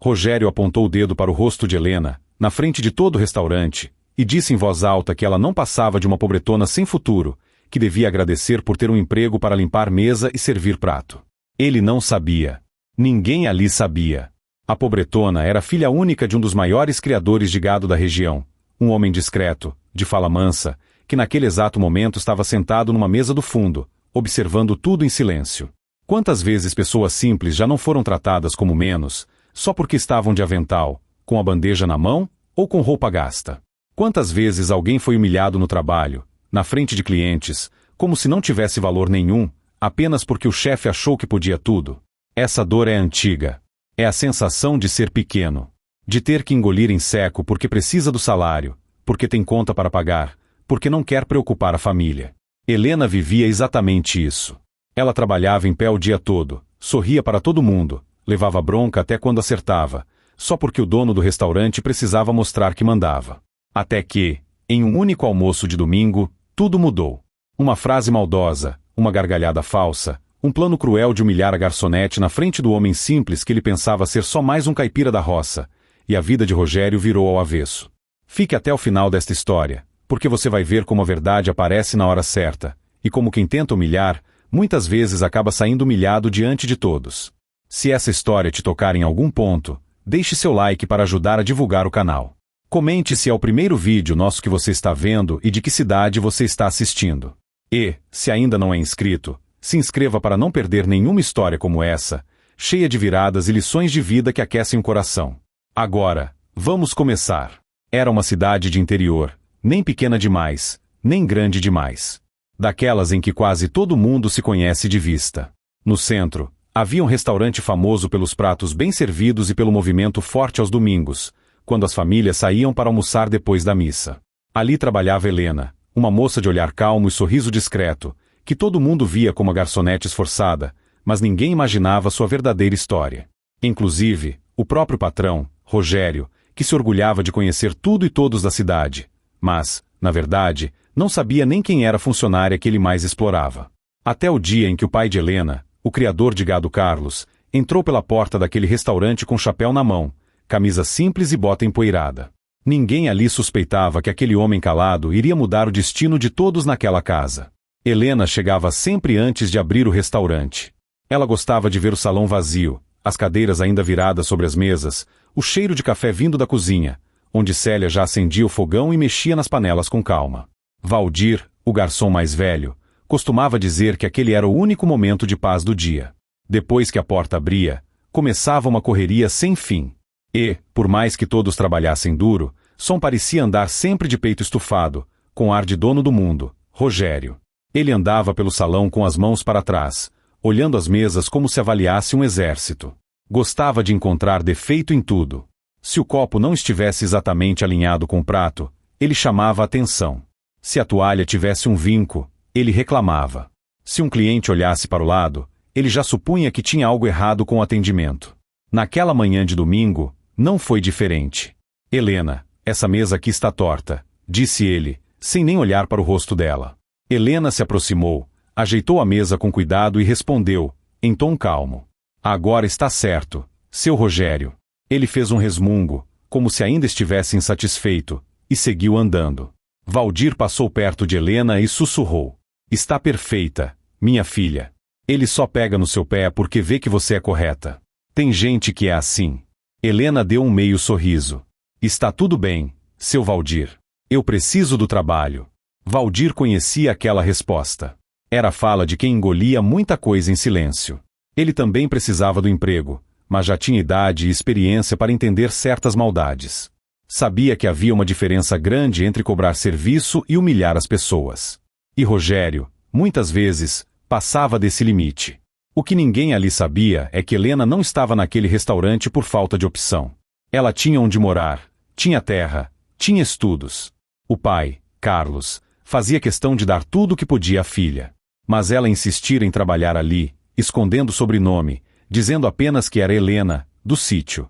Rogério apontou o dedo para o rosto de Helena, na frente de todo o restaurante, e disse em voz alta que ela não passava de uma pobretona sem futuro, que devia agradecer por ter um emprego para limpar mesa e servir prato. Ele não sabia. Ninguém ali sabia. A pobretona era filha única de um dos maiores criadores de gado da região, um homem discreto, de fala mansa, que naquele exato momento estava sentado numa mesa do fundo, observando tudo em silêncio. Quantas vezes pessoas simples já não foram tratadas como menos, só porque estavam de avental, com a bandeja na mão ou com roupa gasta? Quantas vezes alguém foi humilhado no trabalho, na frente de clientes, como se não tivesse valor nenhum, apenas porque o chefe achou que podia tudo? Essa dor é antiga. É a sensação de ser pequeno, de ter que engolir em seco porque precisa do salário, porque tem conta para pagar, porque não quer preocupar a família. Helena vivia exatamente isso. Ela trabalhava em pé o dia todo, sorria para todo mundo, levava bronca até quando acertava, só porque o dono do restaurante precisava mostrar que mandava. Até que, em um único almoço de domingo, tudo mudou. Uma frase maldosa, uma gargalhada falsa, um plano cruel de humilhar a garçonete na frente do homem simples que ele pensava ser só mais um caipira da roça, e a vida de Rogério virou ao avesso. Fique até o final desta história, porque você vai ver como a verdade aparece na hora certa, e como quem tenta humilhar, muitas vezes acaba saindo humilhado diante de todos. Se essa história te tocar em algum ponto, deixe seu like para ajudar a divulgar o canal. Comente se é o primeiro vídeo nosso que você está vendo e de que cidade você está assistindo. E, se ainda não é inscrito, se inscreva para não perder nenhuma história como essa, cheia de viradas e lições de vida que aquecem o coração. Agora, vamos começar. Era uma cidade de interior, nem pequena demais, nem grande demais. Daquelas em que quase todo mundo se conhece de vista. No centro, havia um restaurante famoso pelos pratos bem servidos e pelo movimento forte aos domingos, quando as famílias saíam para almoçar depois da missa. Ali trabalhava Helena, uma moça de olhar calmo e sorriso discreto, que todo mundo via como a garçonete esforçada, mas ninguém imaginava sua verdadeira história. Inclusive, o próprio patrão, Rogério, que se orgulhava de conhecer tudo e todos da cidade, mas, na verdade, não sabia nem quem era a funcionária que ele mais explorava. Até o dia em que o pai de Helena, o criador de gado Carlos, entrou pela porta daquele restaurante com chapéu na mão, camisa simples e bota empoeirada. Ninguém ali suspeitava que aquele homem calado iria mudar o destino de todos naquela casa. Helena chegava sempre antes de abrir o restaurante. Ela gostava de ver o salão vazio, as cadeiras ainda viradas sobre as mesas, o cheiro de café vindo da cozinha, onde Célia já acendia o fogão e mexia nas panelas com calma. Valdir, o garçom mais velho, costumava dizer que aquele era o único momento de paz do dia. Depois que a porta abria, começava uma correria sem fim. E, por mais que todos trabalhassem duro, Som parecia andar sempre de peito estufado, com ar de dono do mundo, Rogério. Ele andava pelo salão com as mãos para trás, olhando as mesas como se avaliasse um exército. Gostava de encontrar defeito em tudo. Se o copo não estivesse exatamente alinhado com o prato, ele chamava a atenção. Se a toalha tivesse um vinco, ele reclamava. Se um cliente olhasse para o lado, ele já supunha que tinha algo errado com o atendimento. Naquela manhã de domingo, não foi diferente. Helena, essa mesa aqui está torta, disse ele, sem nem olhar para o rosto dela. Helena se aproximou, ajeitou a mesa com cuidado e respondeu, em tom calmo. Agora está certo, seu Rogério. Ele fez um resmungo, como se ainda estivesse insatisfeito, e seguiu andando. Valdir passou perto de Helena e sussurrou. Está perfeita, minha filha. Ele só pega no seu pé porque vê que você é correta. Tem gente que é assim. Helena deu um meio sorriso. Está tudo bem, seu Valdir. Eu preciso do trabalho. Valdir conhecia aquela resposta. Era a fala de quem engolia muita coisa em silêncio. Ele também precisava do emprego, mas já tinha idade e experiência para entender certas maldades. Sabia que havia uma diferença grande entre cobrar serviço e humilhar as pessoas. E Rogério, muitas vezes, passava desse limite. O que ninguém ali sabia é que Helena não estava naquele restaurante por falta de opção. Ela tinha onde morar, tinha terra, tinha estudos. O pai, Carlos, fazia questão de dar tudo o que podia à filha. Mas ela insistira em trabalhar ali, escondendo o sobrenome, dizendo apenas que era Helena, do sítio.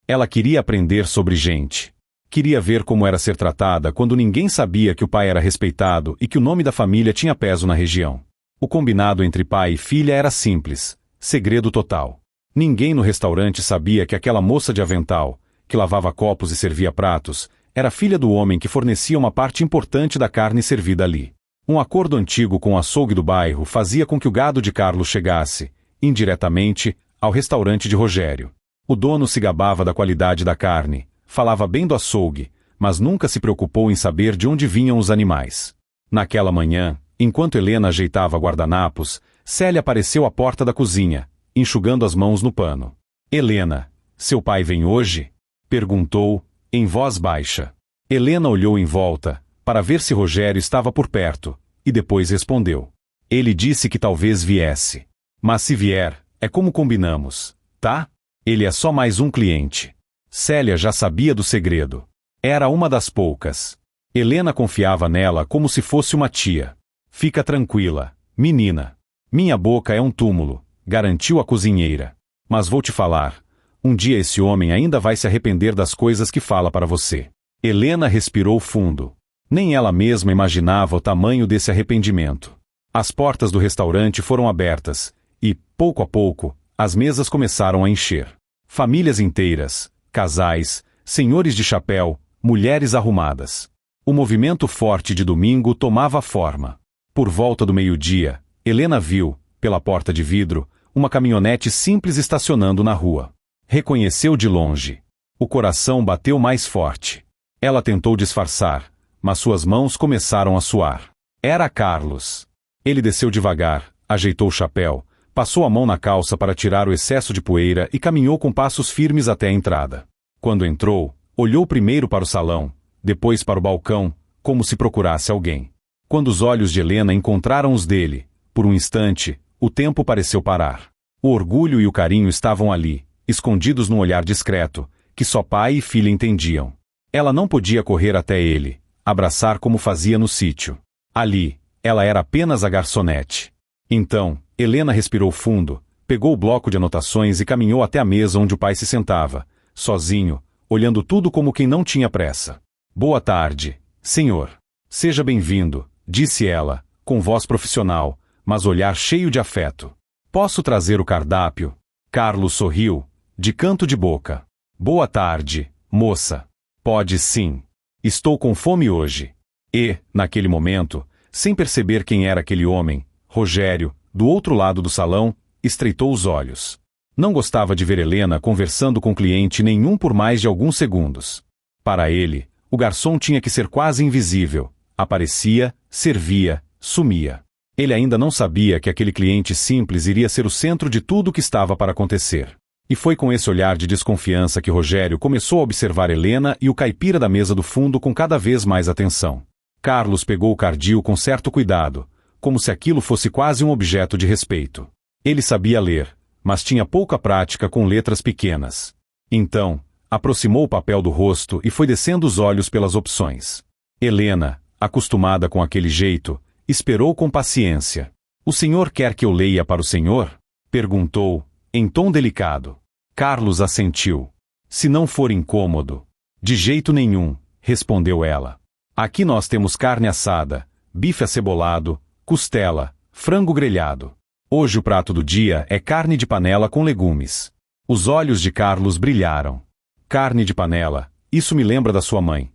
Ela queria aprender sobre gente. Queria ver como era ser tratada quando ninguém sabia que o pai era respeitado e que o nome da família tinha peso na região. O combinado entre pai e filha era simples, segredo total. Ninguém no restaurante sabia que aquela moça de avental, que lavava copos e servia pratos, era filha do homem que fornecia uma parte importante da carne servida ali. Um acordo antigo com o açougue do bairro fazia com que o gado de Carlos chegasse, indiretamente, ao restaurante de Rogério. O dono se gabava da qualidade da carne, falava bem do açougue, mas nunca se preocupou em saber de onde vinham os animais. Naquela manhã, enquanto Helena ajeitava guardanapos, Célia apareceu à porta da cozinha, enxugando as mãos no pano. Helena, seu pai vem hoje? Perguntou, em voz baixa. Helena olhou em volta, para ver se Rogério estava por perto, e depois respondeu. Ele disse que talvez viesse. Mas se vier, é como combinamos, tá? Ele é só mais um cliente. Célia já sabia do segredo. Era uma das poucas. Helena confiava nela como se fosse uma tia. Fica tranquila, menina. Minha boca é um túmulo, garantiu a cozinheira. Mas vou te falar, um dia esse homem ainda vai se arrepender das coisas que fala para você. Helena respirou fundo. Nem ela mesma imaginava o tamanho desse arrependimento. As portas do restaurante foram abertas, e, pouco a pouco, as mesas começaram a encher. Famílias inteiras, casais, senhores de chapéu, mulheres arrumadas. O movimento forte de domingo tomava forma. Por volta do meio-dia, Helena viu, pela porta de vidro, uma caminhonete simples estacionando na rua. Reconheceu de longe. O coração bateu mais forte. Ela tentou disfarçar, mas suas mãos começaram a suar. Era Carlos. Ele desceu devagar, ajeitou o chapéu, passou a mão na calça para tirar o excesso de poeira e caminhou com passos firmes até a entrada. Quando entrou, olhou primeiro para o salão, depois para o balcão, como se procurasse alguém. Quando os olhos de Helena encontraram os dele, por um instante, o tempo pareceu parar. O orgulho e o carinho estavam ali, escondidos num olhar discreto, que só pai e filha entendiam. Ela não podia correr até ele, abraçar como fazia no sítio. Ali, ela era apenas a garçonete. Então, Helena respirou fundo, pegou o bloco de anotações e caminhou até a mesa onde o pai se sentava, sozinho, olhando tudo como quem não tinha pressa. Boa tarde, senhor. Seja bem-vindo, disse ela, com voz profissional, mas olhar cheio de afeto. Posso trazer o cardápio? Carlos sorriu, de canto de boca. Boa tarde, moça. Pode sim. Estou com fome hoje. E, naquele momento, sem perceber quem era aquele homem, Rogério, do outro lado do salão, estreitou os olhos. Não gostava de ver Helena conversando com cliente nenhum por mais de alguns segundos. Para ele, o garçom tinha que ser quase invisível. Aparecia, servia, sumia. Ele ainda não sabia que aquele cliente simples iria ser o centro de tudo o que estava para acontecer. E foi com esse olhar de desconfiança que Rogério começou a observar Helena e o caipira da mesa do fundo com cada vez mais atenção. Carlos pegou o cardil com certo cuidado, como se aquilo fosse quase um objeto de respeito. Ele sabia ler, mas tinha pouca prática com letras pequenas. Então, aproximou o papel do rosto e foi descendo os olhos pelas opções. Helena, acostumada com aquele jeito, esperou com paciência. O senhor quer que eu leia para o senhor? Perguntou, em tom delicado. Carlos assentiu. Se não for incômodo. De jeito nenhum, respondeu ela. Aqui nós temos carne assada, bife acebolado, costela, frango grelhado. Hoje o prato do dia é carne de panela com legumes. Os olhos de Carlos brilharam. Carne de panela, isso me lembra da sua mãe.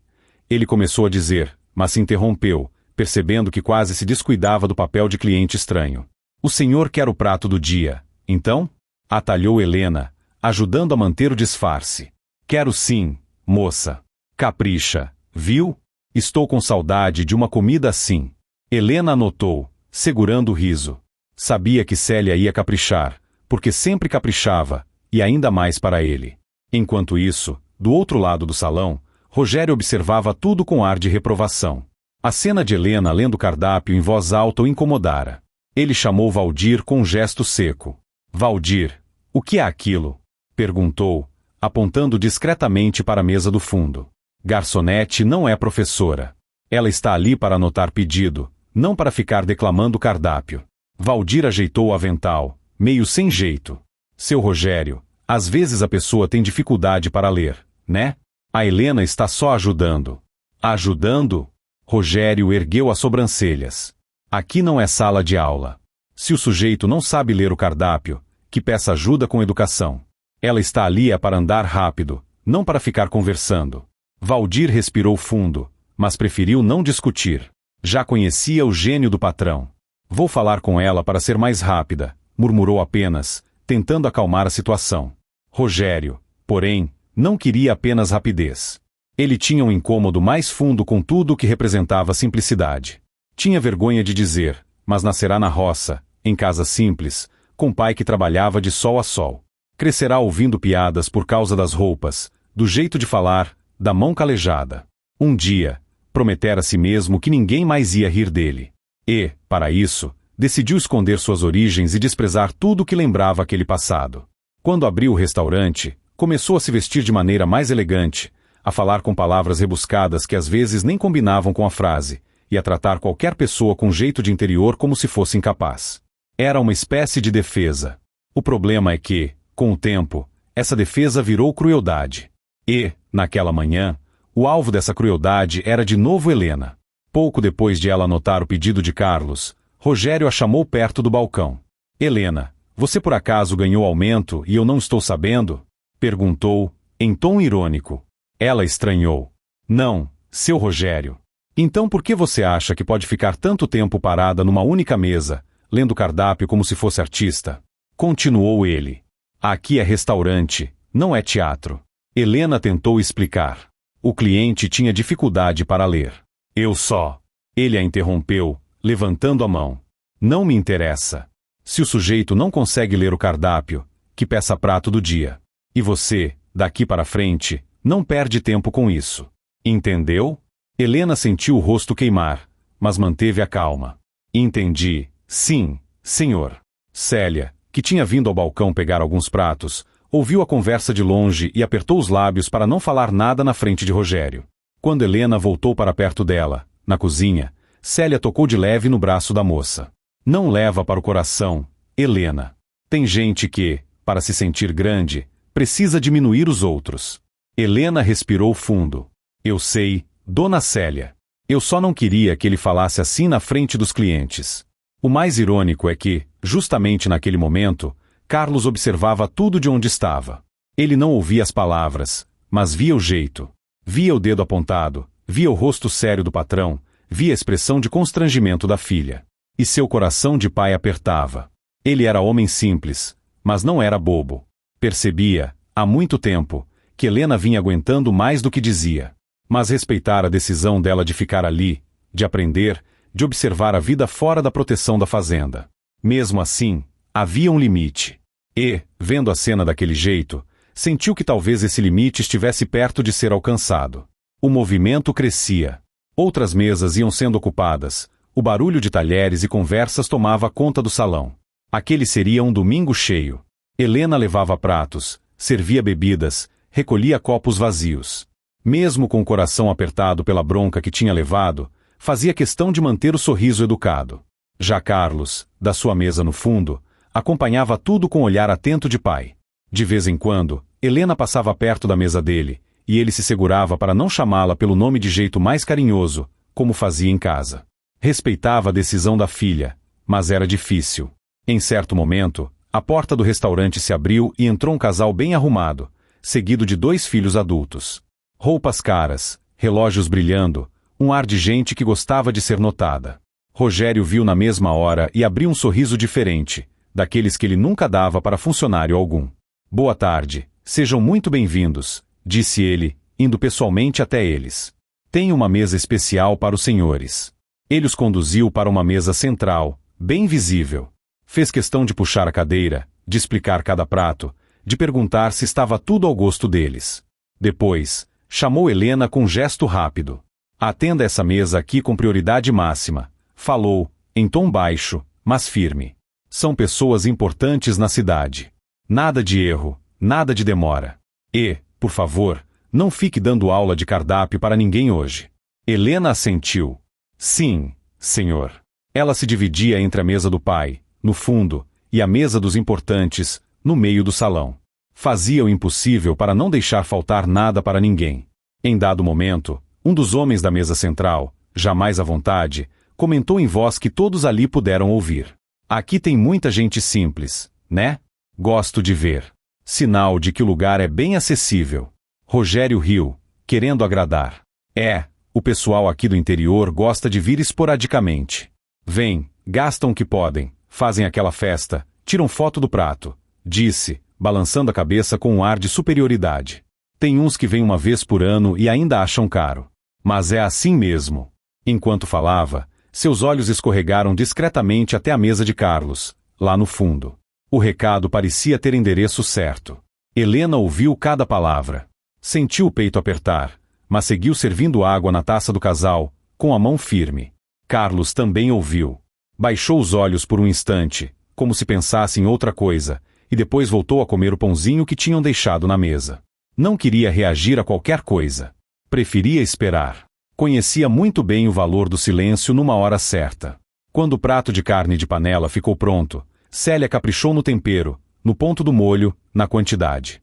Ele começou a dizer, mas se interrompeu, percebendo que quase se descuidava do papel de cliente estranho. O senhor quer o prato do dia, então? Atalhou Helena, ajudando a manter o disfarce. Quero sim, moça. Capricha, viu? Estou com saudade de uma comida assim. Helena anotou, segurando o riso. Sabia que Célia ia caprichar, porque sempre caprichava, e ainda mais para ele. Enquanto isso, do outro lado do salão, Rogério observava tudo com ar de reprovação. A cena de Helena lendo o cardápio em voz alta o incomodara. Ele chamou Valdir com um gesto seco. Valdir, o que é aquilo? Perguntou, apontando discretamente para a mesa do fundo. Garçonete não é professora. Ela está ali para anotar pedido, não para ficar declamando o cardápio. Valdir ajeitou o avental, meio sem jeito. Seu Rogério, às vezes a pessoa tem dificuldade para ler, né? A Helena está só ajudando. Ajudando? Rogério ergueu as sobrancelhas. Aqui não é sala de aula. Se o sujeito não sabe ler o cardápio, que peça ajuda com educação. Ela está ali é para andar rápido, não para ficar conversando. Valdir respirou fundo, mas preferiu não discutir. Já conhecia o gênio do patrão. Vou falar com ela para ser mais rápida, murmurou apenas, tentando acalmar a situação. Rogério, porém, não queria apenas rapidez. Ele tinha um incômodo mais fundo com tudo o que representava simplicidade. Tinha vergonha de dizer, mas nascerá na roça, em casa simples, com pai que trabalhava de sol a sol. Crescerá ouvindo piadas por causa das roupas, do jeito de falar, da mão calejada. Um dia, prometera a si mesmo que ninguém mais ia rir dele. E, para isso, decidiu esconder suas origens e desprezar tudo o que lembrava aquele passado. Quando abriu o restaurante, começou a se vestir de maneira mais elegante, a falar com palavras rebuscadas que às vezes nem combinavam com a frase, e a tratar qualquer pessoa com jeito de interior como se fosse incapaz. Era uma espécie de defesa. O problema é que, com o tempo, essa defesa virou crueldade. E, naquela manhã, o alvo dessa crueldade era de novo Helena. Pouco depois de ela anotar o pedido de Carlos, Rogério a chamou perto do balcão. Helena, você por acaso ganhou aumento e eu não estou sabendo? Perguntou, em tom irônico. Ela estranhou. Não, seu Rogério. Então por que você acha que pode ficar tanto tempo parada numa única mesa, lendo o cardápio como se fosse artista? Continuou ele. Aqui é restaurante, não é teatro. Helena tentou explicar. O cliente tinha dificuldade para ler. Eu só. Ele a interrompeu, levantando a mão. Não me interessa. Se o sujeito não consegue ler o cardápio, que peça prato do dia. E você, daqui para frente, não perde tempo com isso. Entendeu? Helena sentiu o rosto queimar, mas manteve a calma. Entendi. Sim, senhor. Célia, que tinha vindo ao balcão pegar alguns pratos, ouviu a conversa de longe e apertou os lábios para não falar nada na frente de Rogério. Quando Helena voltou para perto dela, na cozinha, Célia tocou de leve no braço da moça. Não leva para o coração, Helena. Tem gente que, para se sentir grande, precisa diminuir os outros. Helena respirou fundo. Eu sei, dona Célia. Eu só não queria que ele falasse assim na frente dos clientes. O mais irônico é que, justamente naquele momento, Carlos observava tudo de onde estava. Ele não ouvia as palavras, mas via o jeito. Via o dedo apontado, via o rosto sério do patrão, via a expressão de constrangimento da filha. E seu coração de pai apertava. Ele era homem simples, mas não era bobo. Percebia, há muito tempo, que Helena vinha aguentando mais do que dizia. Mas respeitar a decisão dela de ficar ali, de aprender, de observar a vida fora da proteção da fazenda. Mesmo assim, havia um limite. E, vendo a cena daquele jeito, sentiu que talvez esse limite estivesse perto de ser alcançado. O movimento crescia. Outras mesas iam sendo ocupadas. O barulho de talheres e conversas tomava conta do salão. Aquele seria um domingo cheio. Helena levava pratos, servia bebidas, recolhia copos vazios. Mesmo com o coração apertado pela bronca que tinha levado, fazia questão de manter o sorriso educado. Já Carlos, da sua mesa no fundo, acompanhava tudo com um olhar atento de pai. De vez em quando, Helena passava perto da mesa dele, e ele se segurava para não chamá-la pelo nome de jeito mais carinhoso, como fazia em casa. Respeitava a decisão da filha, mas era difícil. Em certo momento, a porta do restaurante se abriu e entrou um casal bem arrumado, seguido de 2 filhos adultos. Roupas caras, relógios brilhando, um ar de gente que gostava de ser notada. Rogério viu na mesma hora e abriu um sorriso diferente, daqueles que ele nunca dava para funcionário algum. Boa tarde, sejam muito bem-vindos, disse ele, indo pessoalmente até eles. Tenho uma mesa especial para os senhores. Ele os conduziu para uma mesa central, bem visível. Fez questão de puxar a cadeira, de explicar cada prato, de perguntar se estava tudo ao gosto deles. Depois, chamou Helena com um gesto rápido. Atenda essa mesa aqui com prioridade máxima, falou, em tom baixo, mas firme. São pessoas importantes na cidade. Nada de erro, nada de demora. E, por favor, não fique dando aula de cardápio para ninguém hoje. Helena assentiu. Sim, senhor. Ela se dividia entre a mesa do pai, no fundo, e a mesa dos importantes, no meio do salão. Fazia o impossível para não deixar faltar nada para ninguém. Em dado momento, um dos homens da mesa central, jamais à vontade, comentou em voz que todos ali puderam ouvir. Aqui tem muita gente simples, né? Gosto de ver. Sinal de que o lugar é bem acessível. Rogério riu, querendo agradar. O pessoal aqui do interior gosta de vir esporadicamente. Vêm, gastam o que podem, fazem aquela festa, tiram foto do prato, disse, balançando a cabeça com um ar de superioridade. Tem uns que vêm uma vez por ano e ainda acham caro. Mas é assim mesmo. Enquanto falava, seus olhos escorregaram discretamente até a mesa de Carlos, lá no fundo. O recado parecia ter endereço certo. Helena ouviu cada palavra. Sentiu o peito apertar, mas seguiu servindo água na taça do casal, com a mão firme. Carlos também ouviu. Baixou os olhos por um instante, como se pensasse em outra coisa, e depois voltou a comer o pãozinho que tinham deixado na mesa. Não queria reagir a qualquer coisa. Preferia esperar. Conhecia muito bem o valor do silêncio numa hora certa. Quando o prato de carne de panela ficou pronto, Célia caprichou no tempero, no ponto do molho, na quantidade.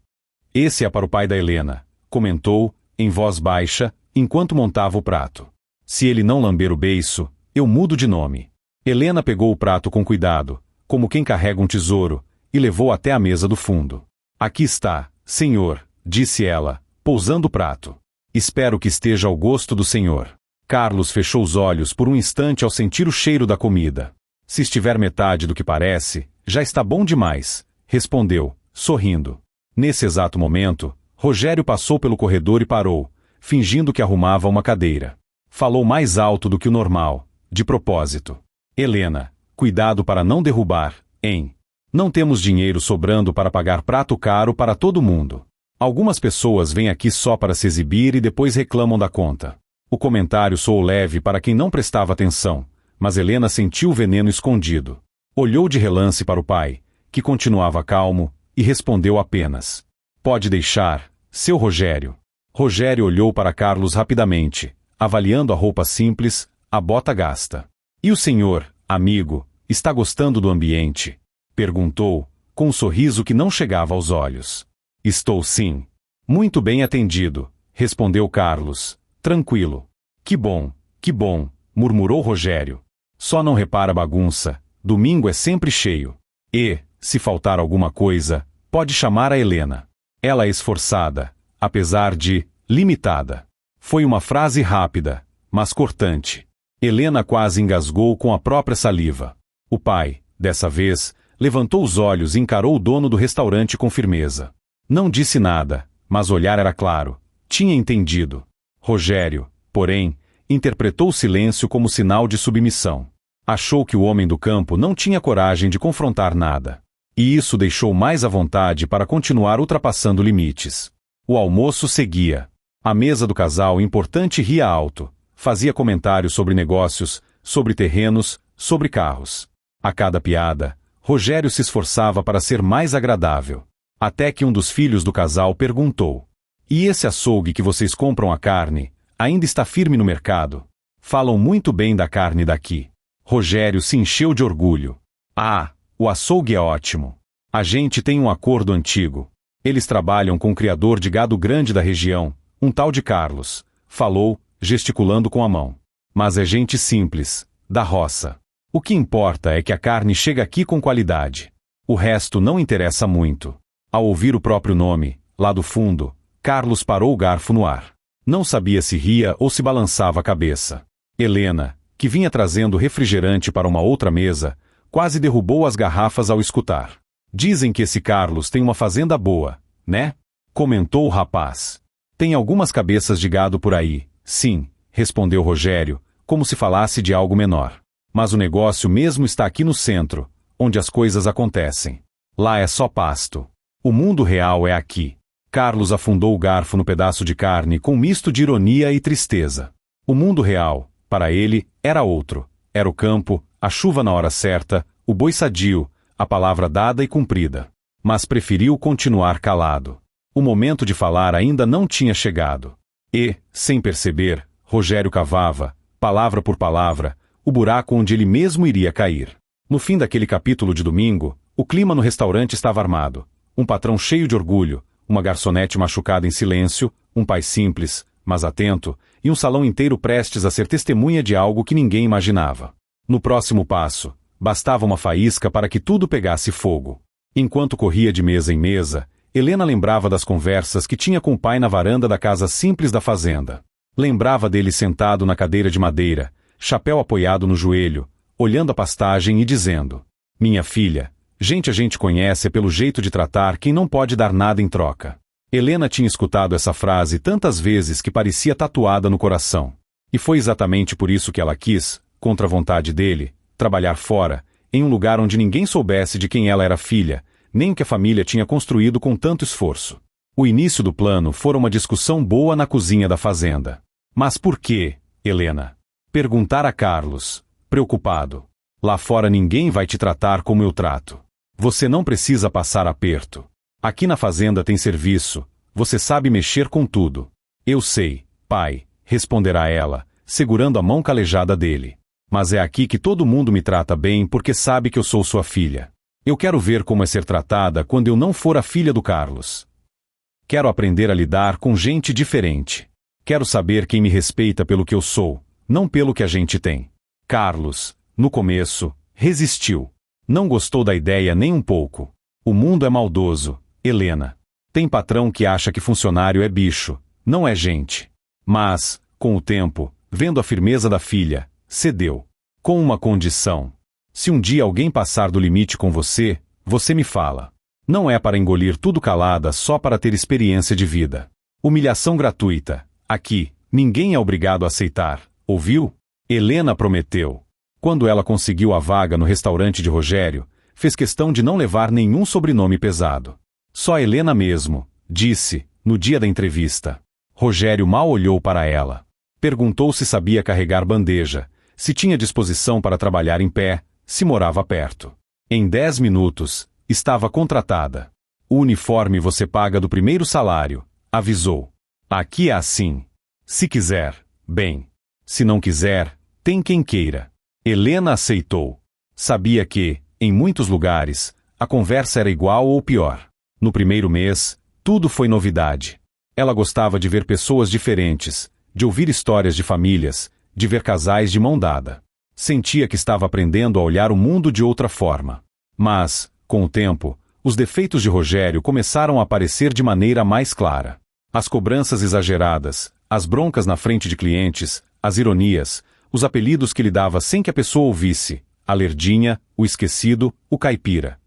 Esse é para o pai da Helena, comentou, em voz baixa, enquanto montava o prato. Se ele não lamber o beiço, eu mudo de nome. Helena pegou o prato com cuidado, como quem carrega um tesouro, e levou até a mesa do fundo. Aqui está, senhor, disse ela, pousando o prato. Espero que esteja ao gosto do senhor. Carlos fechou os olhos por um instante ao sentir o cheiro da comida. Se estiver metade do que parece, já está bom demais, respondeu, sorrindo. Nesse exato momento, Rogério passou pelo corredor e parou, fingindo que arrumava uma cadeira. Falou mais alto do que o normal, de propósito. Helena, cuidado para não derrubar, hein? Não temos dinheiro sobrando para pagar prato caro para todo mundo. Algumas pessoas vêm aqui só para se exibir e depois reclamam da conta. O comentário soou leve para quem não prestava atenção, mas Helena sentiu o veneno escondido. Olhou de relance para o pai, que continuava calmo, e respondeu apenas: pode deixar, seu Rogério. Rogério olhou para Carlos rapidamente, avaliando a roupa simples, a bota gasta. E o senhor, amigo, está gostando do ambiente? Perguntou, com um sorriso que não chegava aos olhos. Estou sim. Muito bem atendido, respondeu Carlos, tranquilo. Que bom, murmurou Rogério. Só não repara a bagunça, domingo é sempre cheio. E, se faltar alguma coisa, pode chamar a Helena. Ela é esforçada, apesar de limitada. Foi uma frase rápida, mas cortante. Helena quase engasgou com a própria saliva. O pai, dessa vez, levantou os olhos e encarou o dono do restaurante com firmeza. Não disse nada, mas o olhar era claro. Tinha entendido. Rogério, porém, interpretou o silêncio como sinal de submissão. Achou que o homem do campo não tinha coragem de confrontar nada. E isso deixou mais à vontade para continuar ultrapassando limites. O almoço seguia. A mesa do casal importante ria alto. Fazia comentários sobre negócios, sobre terrenos, sobre carros. A cada piada, Rogério se esforçava para ser mais agradável. Até que um dos filhos do casal perguntou: e esse açougue que vocês compram a carne, ainda está firme no mercado? Falam muito bem da carne daqui. Rogério se encheu de orgulho. O açougue é ótimo. A gente tem um acordo antigo. Eles trabalham com um criador de gado grande da região, um tal de Carlos. Falou, gesticulando com a mão. Mas é gente simples, da roça. O que importa é que a carne chega aqui com qualidade. O resto não interessa muito. Ao ouvir o próprio nome, lá do fundo, Carlos parou o garfo no ar. Não sabia se ria ou se balançava a cabeça. Helena, que vinha trazendo refrigerante para uma outra mesa, quase derrubou as garrafas ao escutar. Dizem que esse Carlos tem uma fazenda boa, né? Comentou o rapaz. Tem algumas cabeças de gado por aí, sim, respondeu Rogério, como se falasse de algo menor. Mas o negócio mesmo está aqui no centro, onde as coisas acontecem. Lá é só pasto. O mundo real é aqui. Carlos afundou o garfo no pedaço de carne com um misto de ironia e tristeza. O mundo real, para ele, era outro. Era o campo, a chuva na hora certa, o boi sadio, a palavra dada e cumprida. Mas preferiu continuar calado. O momento de falar ainda não tinha chegado. E, sem perceber, Rogério cavava, palavra por palavra, o buraco onde ele mesmo iria cair. No fim daquele capítulo de domingo, o clima no restaurante estava armado. Um patrão cheio de orgulho, uma garçonete machucada em silêncio, um pai simples, mas atento, e um salão inteiro prestes a ser testemunha de algo que ninguém imaginava. No próximo passo, bastava uma faísca para que tudo pegasse fogo. Enquanto corria de mesa em mesa, Helena lembrava das conversas que tinha com o pai na varanda da casa simples da fazenda. Lembrava dele sentado na cadeira de madeira, chapéu apoiado no joelho, olhando a pastagem e dizendo: "Minha filha, a gente conhece é pelo jeito de tratar quem não pode dar nada em troca." Helena tinha escutado essa frase tantas vezes que parecia tatuada no coração. E foi exatamente por isso que ela quis, contra a vontade dele, trabalhar fora, em um lugar onde ninguém soubesse de quem ela era filha, nem o que a família tinha construído com tanto esforço. O início do plano fora uma discussão boa na cozinha da fazenda. "Mas por quê, Helena?" perguntara Carlos, preocupado. "Lá fora ninguém vai te tratar como eu trato. Você não precisa passar aperto. Aqui na fazenda tem serviço, você sabe mexer com tudo." "Eu sei, pai", responderá ela, segurando a mão calejada dele. "Mas é aqui que todo mundo me trata bem porque sabe que eu sou sua filha. Eu quero ver como é ser tratada quando eu não for a filha do Carlos. Quero aprender a lidar com gente diferente. Quero saber quem me respeita pelo que eu sou, não pelo que a gente tem." Carlos, no começo, resistiu. Não gostou da ideia nem um pouco. O mundo é maldoso, Helena. Tem patrão que acha que funcionário é bicho, não é gente. Mas, com o tempo, vendo a firmeza da filha, cedeu. Com uma condição: se um dia alguém passar do limite com você, você me fala. Não é para engolir tudo calada só para ter experiência de vida. Humilhação gratuita. Aqui, ninguém é obrigado a aceitar, ouviu? Helena prometeu. Quando ela conseguiu a vaga no restaurante de Rogério, fez questão de não levar nenhum sobrenome pesado. Só Helena mesmo, disse, no dia da entrevista. Rogério mal olhou para ela. Perguntou se sabia carregar bandeja, se tinha disposição para trabalhar em pé, se morava perto. Em 10 minutos, estava contratada. "O uniforme você paga do primeiro salário", avisou. "Aqui é assim. Se quiser, bem. Se não quiser, tem quem queira." Helena aceitou. Sabia que, em muitos lugares, a conversa era igual ou pior. No primeiro mês, tudo foi novidade. Ela gostava de ver pessoas diferentes, de ouvir histórias de famílias, de ver casais de mão dada. Sentia que estava aprendendo a olhar o mundo de outra forma. Mas, com o tempo, os defeitos de Rogério começaram a aparecer de maneira mais clara. As cobranças exageradas, as broncas na frente de clientes, as ironias, os apelidos que lhe dava sem que a pessoa ouvisse: a lerdinha, o esquecido, o caipira.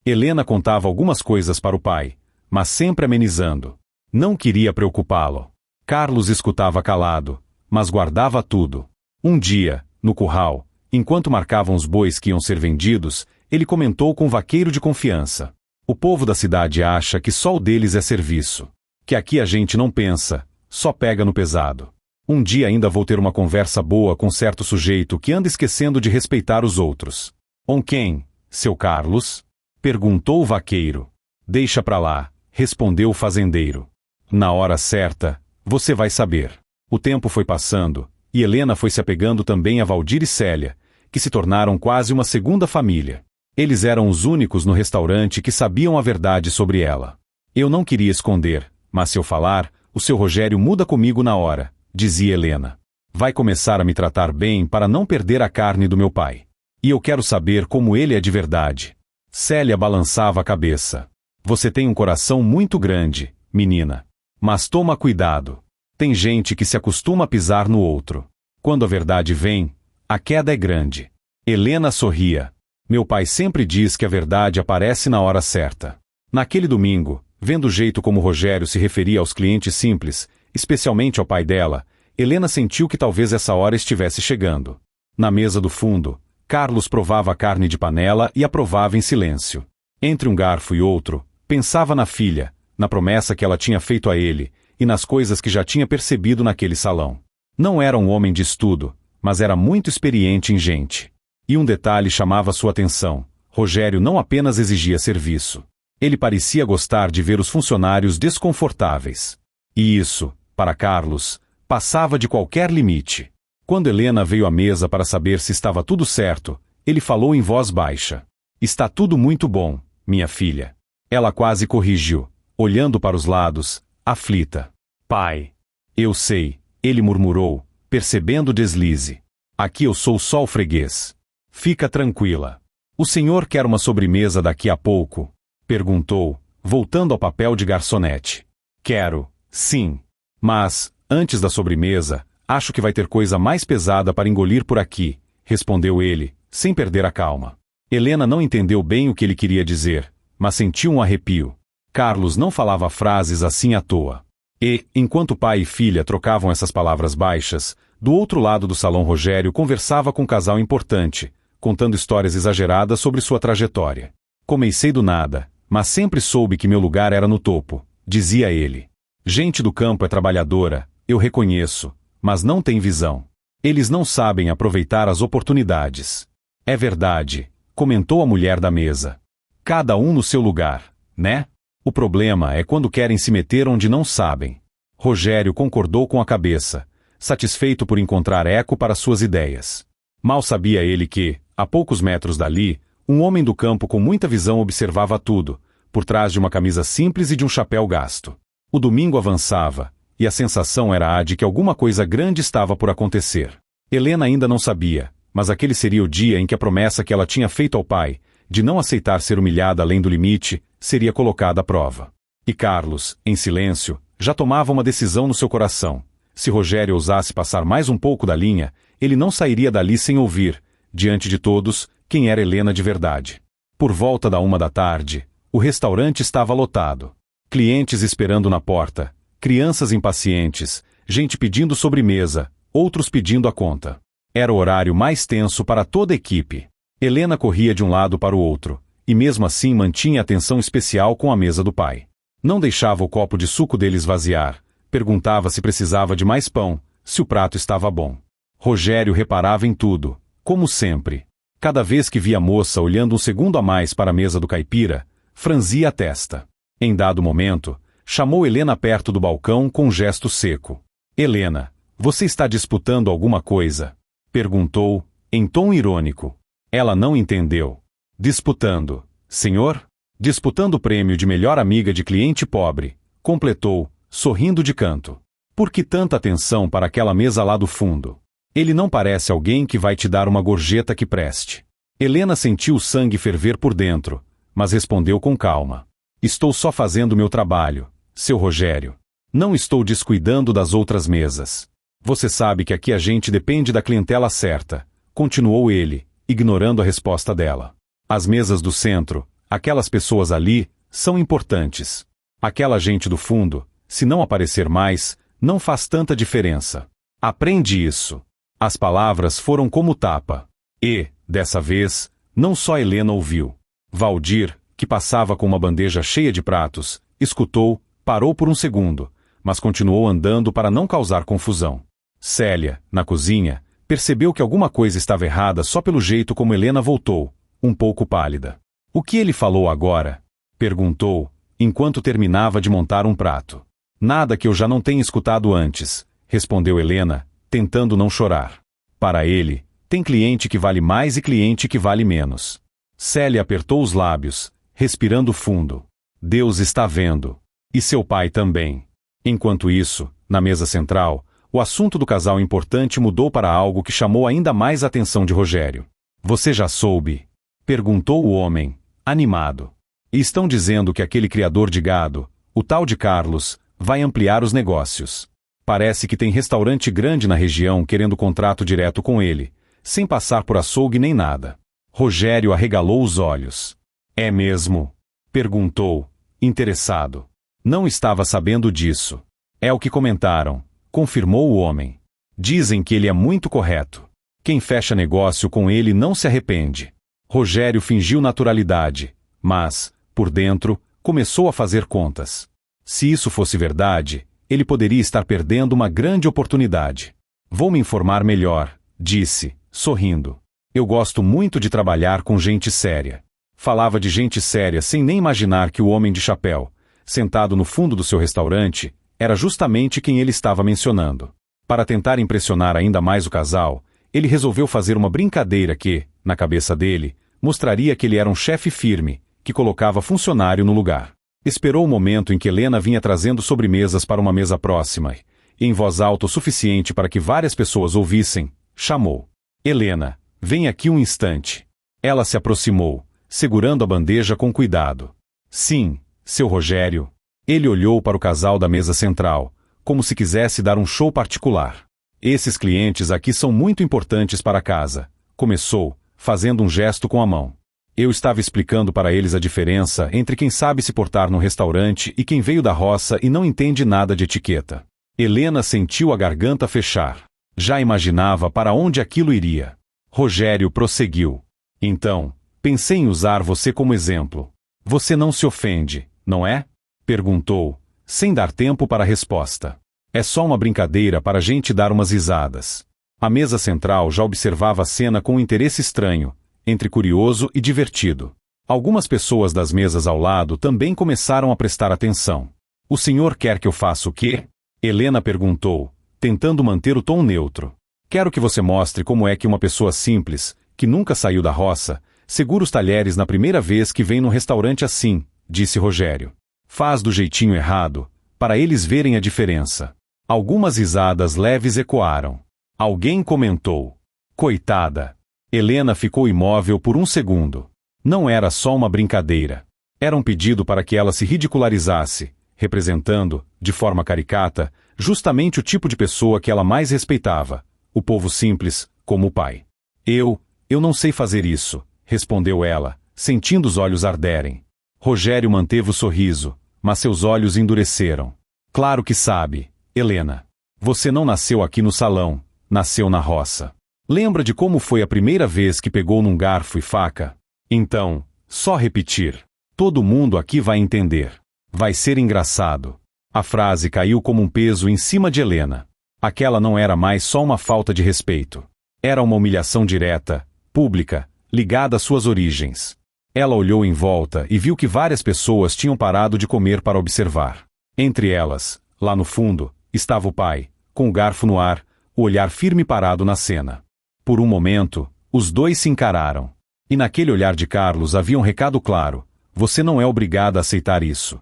Helena contava algumas coisas para o pai, mas sempre amenizando. Não queria preocupá-lo. Carlos escutava calado, mas guardava tudo. Um dia, no curral, enquanto marcavam os bois que iam ser vendidos, ele comentou com um vaqueiro de confiança: "O povo da cidade acha que só o deles é serviço. Que aqui a gente não pensa, só pega no pesado. Um dia ainda vou ter uma conversa boa com certo sujeito que anda esquecendo de respeitar os outros." "On quem, seu Carlos?" perguntou o vaqueiro. "Deixa pra lá", respondeu o fazendeiro. "Na hora certa, você vai saber." O tempo foi passando, e Helena foi se apegando também a Valdir e Célia, que se tornaram quase uma segunda família. Eles eram os únicos no restaurante que sabiam a verdade sobre ela. "Eu não queria esconder, mas se eu falar, o seu Rogério muda comigo na hora", dizia Helena. "Vai começar a me tratar bem para não perder a carne do meu pai. E eu quero saber como ele é de verdade." Célia balançava a cabeça. "Você tem um coração muito grande, menina. Mas toma cuidado. Tem gente que se acostuma a pisar no outro. Quando a verdade vem, a queda é grande." Helena sorria. "Meu pai sempre diz que a verdade aparece na hora certa." Naquele domingo, vendo o jeito como Rogério se referia aos clientes simples, especialmente ao pai dela, Helena sentiu que talvez essa hora estivesse chegando. Na mesa do fundo, Carlos provava a carne de panela e a provava em silêncio. Entre um garfo e outro, pensava na filha, na promessa que ela tinha feito a ele, e nas coisas que já tinha percebido naquele salão. Não era um homem de estudo, mas era muito experiente em gente. E um detalhe chamava sua atenção: Rogério não apenas exigia serviço. Ele parecia gostar de ver os funcionários desconfortáveis. E isso, para Carlos, passava de qualquer limite. Quando Helena veio à mesa para saber se estava tudo certo, ele falou em voz baixa: "Está tudo muito bom, minha filha." Ela quase corrigiu, olhando para os lados, aflita. "Pai." "Eu sei", ele murmurou, percebendo o deslize. "Aqui eu sou só o freguês. Fica tranquila." O senhor quer uma sobremesa daqui a pouco? Perguntou, voltando ao papel de garçonete. Quero, sim. Mas, antes da sobremesa, acho que vai ter coisa mais pesada para engolir por aqui, respondeu ele, sem perder a calma. Helena não entendeu bem o que ele queria dizer, mas sentiu um arrepio. Carlos não falava frases assim à toa. E, enquanto pai e filha trocavam essas palavras baixas, do outro lado do salão Rogério conversava com um casal importante, contando histórias exageradas sobre sua trajetória. Comecei do nada, mas sempre soube que meu lugar era no topo, dizia ele. Gente do campo é trabalhadora, eu reconheço, mas não tem visão. Eles não sabem aproveitar as oportunidades. É verdade, comentou a mulher da mesa. Cada um no seu lugar, né? O problema é quando querem se meter onde não sabem. Rogério concordou com a cabeça, satisfeito por encontrar eco para suas ideias. Mal sabia ele que, a poucos metros dali, um homem do campo com muita visão observava tudo, por trás de uma camisa simples e de um chapéu gasto. O domingo avançava, e a sensação era a de que alguma coisa grande estava por acontecer. Helena ainda não sabia, mas aquele seria o dia em que a promessa que ela tinha feito ao pai, de não aceitar ser humilhada além do limite, seria colocada à prova. E Carlos, em silêncio, já tomava uma decisão no seu coração. Se Rogério ousasse passar mais um pouco da linha, ele não sairia dali sem ouvir, diante de todos, quem era Helena de verdade. Por volta da 1 da tarde, o restaurante estava lotado. Clientes esperando na porta, crianças impacientes, gente pedindo sobremesa, outros pedindo a conta. Era o horário mais tenso para toda a equipe. Helena corria de um lado para o outro, e mesmo assim mantinha atenção especial com a mesa do pai. Não deixava o copo de suco dele esvaziar, perguntava se precisava de mais pão, se o prato estava bom. Rogério reparava em tudo, como sempre. Cada vez que via a moça olhando um segundo a mais para a mesa do caipira, franzia a testa. Em dado momento, chamou Helena perto do balcão com um gesto seco. Helena, você está disputando alguma coisa? Perguntou, em tom irônico. Ela não entendeu. Disputando, senhor? Disputando o prêmio de melhor amiga de cliente pobre, completou, sorrindo de canto. Por que tanta atenção para aquela mesa lá do fundo? Ele não parece alguém que vai te dar uma gorjeta que preste. Helena sentiu o sangue ferver por dentro, mas respondeu com calma. Estou só fazendo meu trabalho, seu Rogério. Não estou descuidando das outras mesas. Você sabe que aqui a gente depende da clientela certa, continuou ele, ignorando a resposta dela. As mesas do centro, aquelas pessoas ali, são importantes. Aquela gente do fundo, se não aparecer mais, não faz tanta diferença. Aprende isso. As palavras foram como tapa. E, dessa vez, não só Helena ouviu. Valdir, que passava com uma bandeja cheia de pratos, escutou, parou por um segundo, mas continuou andando para não causar confusão. Célia, na cozinha, percebeu que alguma coisa estava errada só pelo jeito como Helena voltou, um pouco pálida. O que ele falou agora? Perguntou, enquanto terminava de montar um prato. Nada que eu já não tenha escutado antes, respondeu Helena, tentando não chorar. Para ele, tem cliente que vale mais e cliente que vale menos. Célia apertou os lábios, respirando fundo. Deus está vendo. E seu pai também. Enquanto isso, na mesa central, o assunto do casal importante mudou para algo que chamou ainda mais a atenção de Rogério. Você já soube? Perguntou o homem, animado. E estão dizendo que aquele criador de gado, o tal de Carlos, vai ampliar os negócios. Parece que tem restaurante grande na região querendo contrato direto com ele, sem passar por açougue nem nada. Rogério arregalou os olhos. É mesmo? Perguntou, interessado. Não estava sabendo disso. É o que comentaram, confirmou o homem. Dizem que ele é muito correto. Quem fecha negócio com ele não se arrepende. Rogério fingiu naturalidade, mas, por dentro, começou a fazer contas. Se isso fosse verdade, ele poderia estar perdendo uma grande oportunidade. Vou me informar melhor, disse, sorrindo. Eu gosto muito de trabalhar com gente séria. Falava de gente séria sem nem imaginar que o homem de chapéu, sentado no fundo do seu restaurante, era justamente quem ele estava mencionando. Para tentar impressionar ainda mais o casal, ele resolveu fazer uma brincadeira que, na cabeça dele, mostraria que ele era um chefe firme, que colocava funcionário no lugar. Esperou o momento em que Helena vinha trazendo sobremesas para uma mesa próxima, e em voz alta o suficiente para que várias pessoas ouvissem, chamou. Helena, vem aqui um instante. Ela se aproximou, segurando a bandeja com cuidado. Sim, seu Rogério. Ele olhou para o casal da mesa central, como se quisesse dar um show particular. Esses clientes aqui são muito importantes para a casa, começou, fazendo um gesto com a mão. Eu estava explicando para eles a diferença entre quem sabe se portar no restaurante e quem veio da roça e não entende nada de etiqueta. Helena sentiu a garganta fechar. Já imaginava para onde aquilo iria. Rogério prosseguiu. Então, pensei em usar você como exemplo. Você não se ofende, não é? Perguntou, sem dar tempo para a resposta. É só uma brincadeira para a gente dar umas risadas. A mesa central já observava a cena com um interesse estranho, entre curioso e divertido. Algumas pessoas das mesas ao lado também começaram a prestar atenção. O senhor quer que eu faça o quê? Helena perguntou, tentando manter o tom neutro. Quero que você mostre como é que uma pessoa simples, que nunca saiu da roça, segura os talheres na primeira vez que vem num restaurante assim, disse Rogério. Faz do jeitinho errado, para eles verem a diferença. Algumas risadas leves ecoaram. Alguém comentou. Coitada. Helena ficou imóvel por um segundo. Não era só uma brincadeira. Era um pedido para que ela se ridicularizasse, representando, de forma caricata, justamente o tipo de pessoa que ela mais respeitava, o povo simples, como o pai. Eu não sei fazer isso, respondeu ela, sentindo os olhos arderem. Rogério manteve o sorriso, mas seus olhos endureceram. Claro que sabe, Helena. Você não nasceu aqui no salão, nasceu na roça. Lembra de como foi a primeira vez que pegou num garfo e faca? Então, só repetir. Todo mundo aqui vai entender. Vai ser engraçado. A frase caiu como um peso em cima de Helena. Aquela não era mais só uma falta de respeito. Era uma humilhação direta, pública, ligada às suas origens. Ela olhou em volta e viu que várias pessoas tinham parado de comer para observar. Entre elas, lá no fundo, estava o pai, com o garfo no ar, o olhar firme parado na cena. Por um momento, os dois se encararam. E naquele olhar de Carlos havia um recado claro: você não é obrigada a aceitar isso.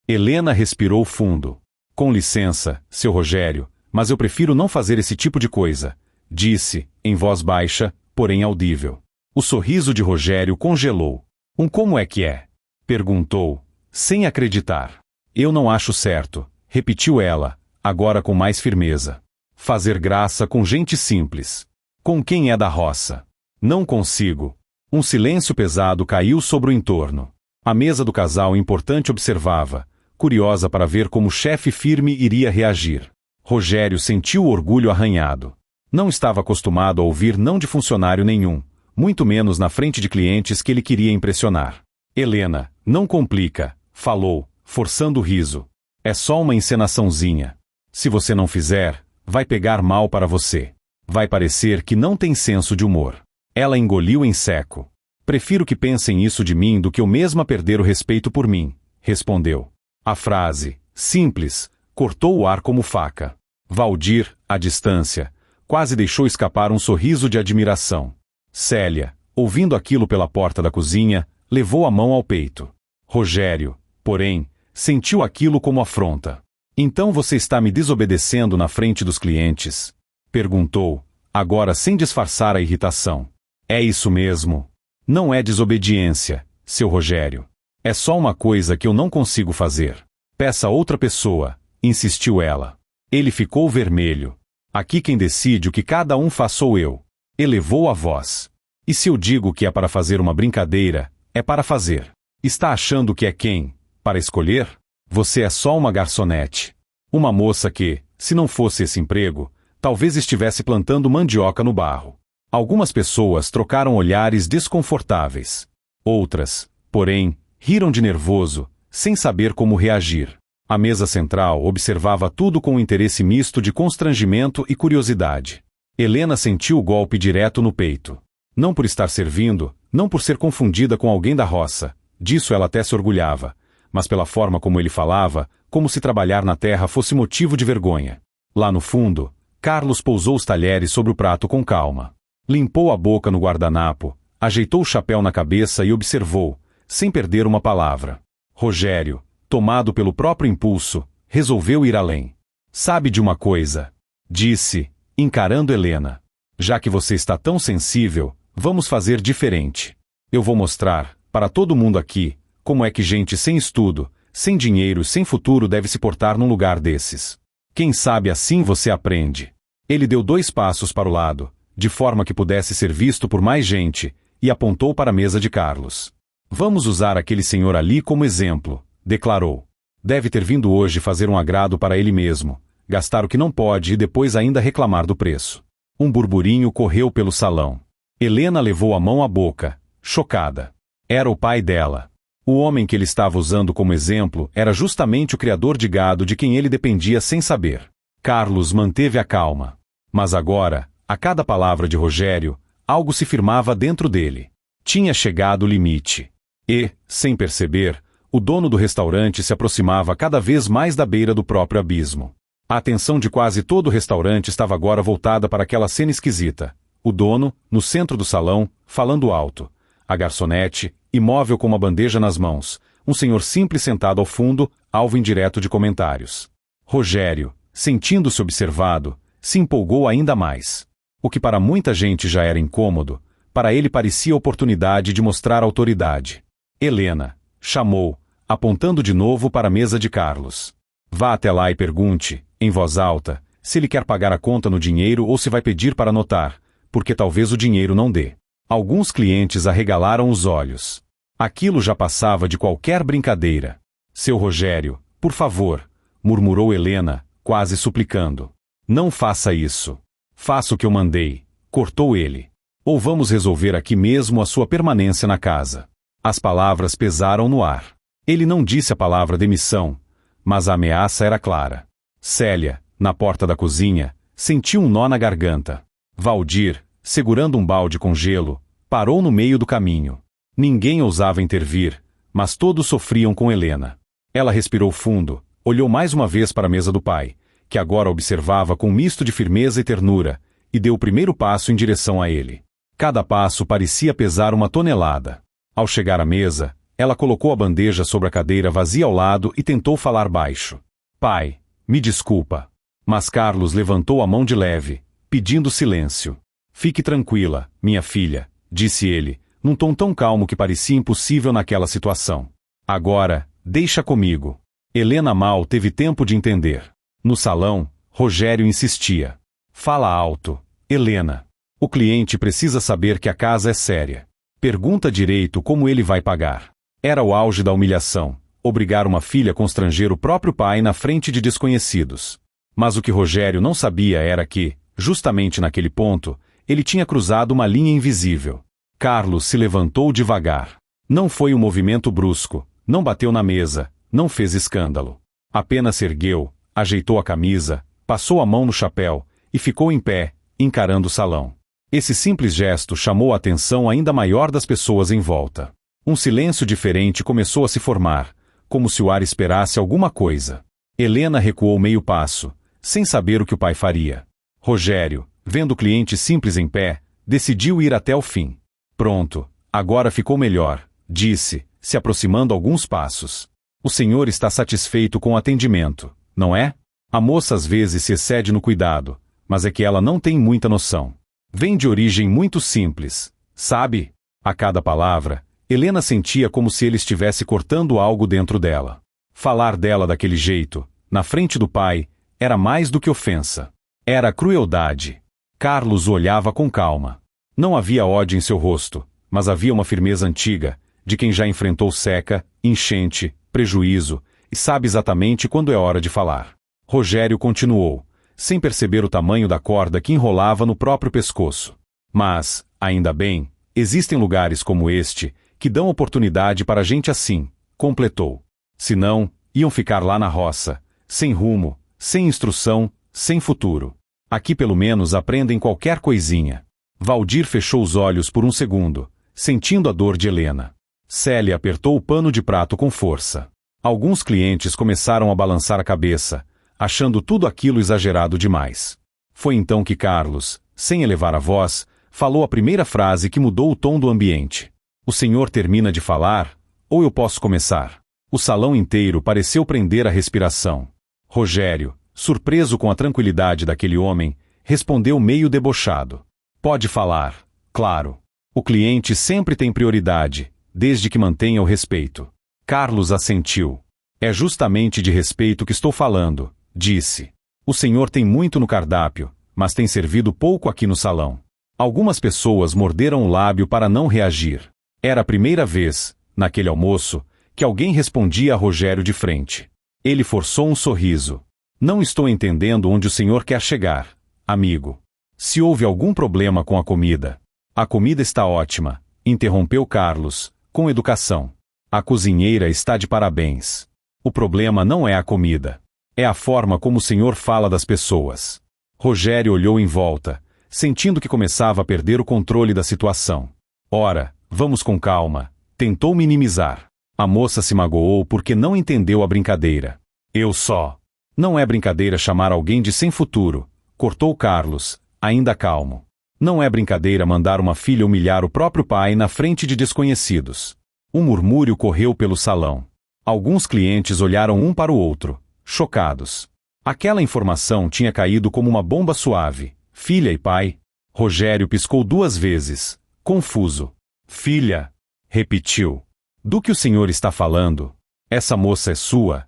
Helena respirou fundo. Com licença, seu Rogério, mas eu prefiro não fazer esse tipo de coisa, disse, em voz baixa, porém audível. O sorriso de Rogério congelou. Como é que é? Perguntou, sem acreditar. Eu não acho certo, repetiu ela, agora com mais firmeza. Fazer graça com gente simples. Com quem é da roça. Não consigo. Um silêncio pesado caiu sobre o entorno. A mesa do casal importante observava, curiosa para ver como o chefe firme iria reagir. Rogério sentiu o orgulho arranhado. Não estava acostumado a ouvir não de funcionário nenhum, muito menos na frente de clientes que ele queria impressionar. Helena, não complica, falou, forçando o riso. É só uma encenaçãozinha. Se você não fizer, vai pegar mal para você. Vai parecer que não tem senso de humor. Ela engoliu em seco. Prefiro que pensem isso de mim do que eu mesma perder o respeito por mim, respondeu. A frase, simples, cortou o ar como faca. Valdir, à distância, quase deixou escapar um sorriso de admiração. Célia, ouvindo aquilo pela porta da cozinha, levou a mão ao peito. Rogério, porém, sentiu aquilo como afronta. Então você está me desobedecendo na frente dos clientes? Perguntou, agora sem disfarçar a irritação. É isso mesmo. Não é desobediência, seu Rogério. É só uma coisa que eu não consigo fazer. Peça outra pessoa, insistiu ela. Ele ficou vermelho. Aqui quem decide o que cada um faz sou eu. Elevou a voz. E se eu digo que é para fazer uma brincadeira, é para fazer. Está achando que é quem? Para escolher? Você é só uma garçonete. Uma moça que, se não fosse esse emprego, talvez estivesse plantando mandioca no barro. Algumas pessoas trocaram olhares desconfortáveis. Outras, porém, riram de nervoso, sem saber como reagir. A mesa central observava tudo com um interesse misto de constrangimento e curiosidade. Helena sentiu o golpe direto no peito. Não por estar servindo, não por ser confundida com alguém da roça, disso ela até se orgulhava, mas pela forma como ele falava, como se trabalhar na terra fosse motivo de vergonha. Lá no fundo, Carlos pousou os talheres sobre o prato com calma. Limpou a boca no guardanapo, ajeitou o chapéu na cabeça e observou, sem perder uma palavra. Rogério, tomado pelo próprio impulso, resolveu ir além. Sabe de uma coisa? Disse, encarando Helena. Já que você está tão sensível, Vamos fazer diferente. Eu vou mostrar, para todo mundo aqui, como é que gente sem estudo, sem dinheiro, sem futuro deve se portar num lugar desses. Quem sabe assim você aprende. Ele deu 2 passos para o lado, de forma que pudesse ser visto por mais gente, e apontou para a mesa de Carlos. Vamos usar aquele senhor ali como exemplo, declarou. Deve ter vindo hoje fazer um agrado para ele mesmo, gastar o que não pode e depois ainda reclamar do preço. Um burburinho correu pelo salão. Helena levou a mão à boca, chocada. Era o pai dela. O homem que ele estava usando como exemplo era justamente o criador de gado de quem ele dependia sem saber. Carlos manteve a calma. Mas agora, a cada palavra de Rogério, algo se firmava dentro dele. Tinha chegado o limite. E, sem perceber, o dono do restaurante se aproximava cada vez mais da beira do próprio abismo. A atenção de quase todo o restaurante estava agora voltada para aquela cena esquisita. O dono, no centro do salão, falando alto. A garçonete, imóvel com uma bandeja nas mãos. Um senhor simples sentado ao fundo, alvo indireto de comentários. Rogério, sentindo-se observado, se empolgou ainda mais. O que para muita gente já era incômodo, para ele parecia a oportunidade de mostrar autoridade. Helena, chamou, apontando de novo para a mesa de Carlos. Vá até lá e pergunte, em voz alta, se ele quer pagar a conta no dinheiro ou se vai pedir para anotar, porque talvez o dinheiro não dê. Alguns clientes arregalaram os olhos. Aquilo já passava de qualquer brincadeira. Seu Rogério, por favor, murmurou Helena, quase suplicando. Não faça isso. Faça o que eu mandei, cortou ele. Ou vamos resolver aqui mesmo a sua permanência na casa. As palavras pesaram no ar. Ele não disse a palavra demissão, mas a ameaça era clara. Célia, na porta da cozinha, sentiu um nó na garganta. Valdir, segurando um balde com gelo, parou no meio do caminho. Ninguém ousava intervir, mas todos sofriam com Helena. Ela respirou fundo, olhou mais uma vez para a mesa do pai, que agora observava com um misto de firmeza e ternura, e deu o primeiro passo em direção a ele. Cada passo parecia pesar 1 tonelada. Ao chegar à mesa, ela colocou a bandeja sobre a cadeira vazia ao lado e tentou falar baixo. Pai, me desculpa. Mas Carlos levantou a mão de leve, pedindo silêncio. Fique tranquila, minha filha, disse ele, num tom tão calmo que parecia impossível naquela situação. Agora, deixa comigo. Helena mal teve tempo de entender. No salão, Rogério insistia. Fala alto, Helena. O cliente precisa saber que a casa é séria. Pergunta direito como ele vai pagar. Era o auge da humilhação, obrigar uma filha a constranger o próprio pai na frente de desconhecidos. Mas o que Rogério não sabia era que, justamente naquele ponto, ele tinha cruzado uma linha invisível. Carlos se levantou devagar. Não foi um movimento brusco, não bateu na mesa, não fez escândalo. Apenas se ergueu, ajeitou a camisa, passou a mão no chapéu e ficou em pé, encarando o salão. Esse simples gesto chamou a atenção ainda maior das pessoas em volta. Um silêncio diferente começou a se formar, como se o ar esperasse alguma coisa. Helena recuou meio passo, sem saber o que o pai faria. Rogério, vendo o cliente simples em pé, decidiu ir até o fim. Pronto, agora ficou melhor, disse, se aproximando alguns passos. O senhor está satisfeito com o atendimento, não é? A moça às vezes se excede no cuidado, mas é que ela não tem muita noção. Vem de origem muito simples, sabe? A cada palavra, Helena sentia como se ele estivesse cortando algo dentro dela. Falar dela daquele jeito, na frente do pai, era mais do que ofensa. Era crueldade. Carlos o olhava com calma. Não havia ódio em seu rosto, mas havia uma firmeza antiga, de quem já enfrentou seca, enchente, prejuízo, e sabe exatamente quando é hora de falar. Rogério continuou, sem perceber o tamanho da corda que enrolava no próprio pescoço. Mas, ainda bem, existem lugares como este, que dão oportunidade para gente assim, completou. Senão, iam ficar lá na roça, sem rumo, sem instrução, sem futuro. Aqui pelo menos aprendem qualquer coisinha. Valdir fechou os olhos por um segundo, sentindo a dor de Helena. Célia apertou o pano de prato com força. Alguns clientes começaram a balançar a cabeça, achando tudo aquilo exagerado demais. Foi então que Carlos, sem elevar a voz, falou a primeira frase que mudou o tom do ambiente. O senhor termina de falar, ou eu posso começar? O salão inteiro pareceu prender a respiração. Rogério, surpreso com a tranquilidade daquele homem, respondeu meio debochado. Pode falar, claro. O cliente sempre tem prioridade, desde que mantenha o respeito. Carlos assentiu. É justamente de respeito que estou falando, disse. O senhor tem muito no cardápio, mas tem servido pouco aqui no salão. Algumas pessoas morderam o lábio para não reagir. Era a primeira vez, naquele almoço, que alguém respondia a Rogério de frente. Ele forçou um sorriso. Não estou entendendo onde o senhor quer chegar, amigo. Se houve algum problema com a comida. A comida está ótima, interrompeu Carlos, com educação. A cozinheira está de parabéns. O problema não é a comida. É a forma como o senhor fala das pessoas. Rogério olhou em volta, sentindo que começava a perder o controle da situação. Ora, vamos com calma, tentou minimizar. A moça se magoou porque não entendeu a brincadeira. Eu só. Não é brincadeira chamar alguém de sem futuro, cortou Carlos, ainda calmo. Não é brincadeira mandar uma filha humilhar o próprio pai na frente de desconhecidos. Um murmúrio correu pelo salão. Alguns clientes olharam um para o outro, chocados. Aquela informação tinha caído como uma bomba suave. Filha e pai? Rogério piscou 2 vezes, confuso. Filha, repetiu. Do que o senhor está falando? Essa moça é sua?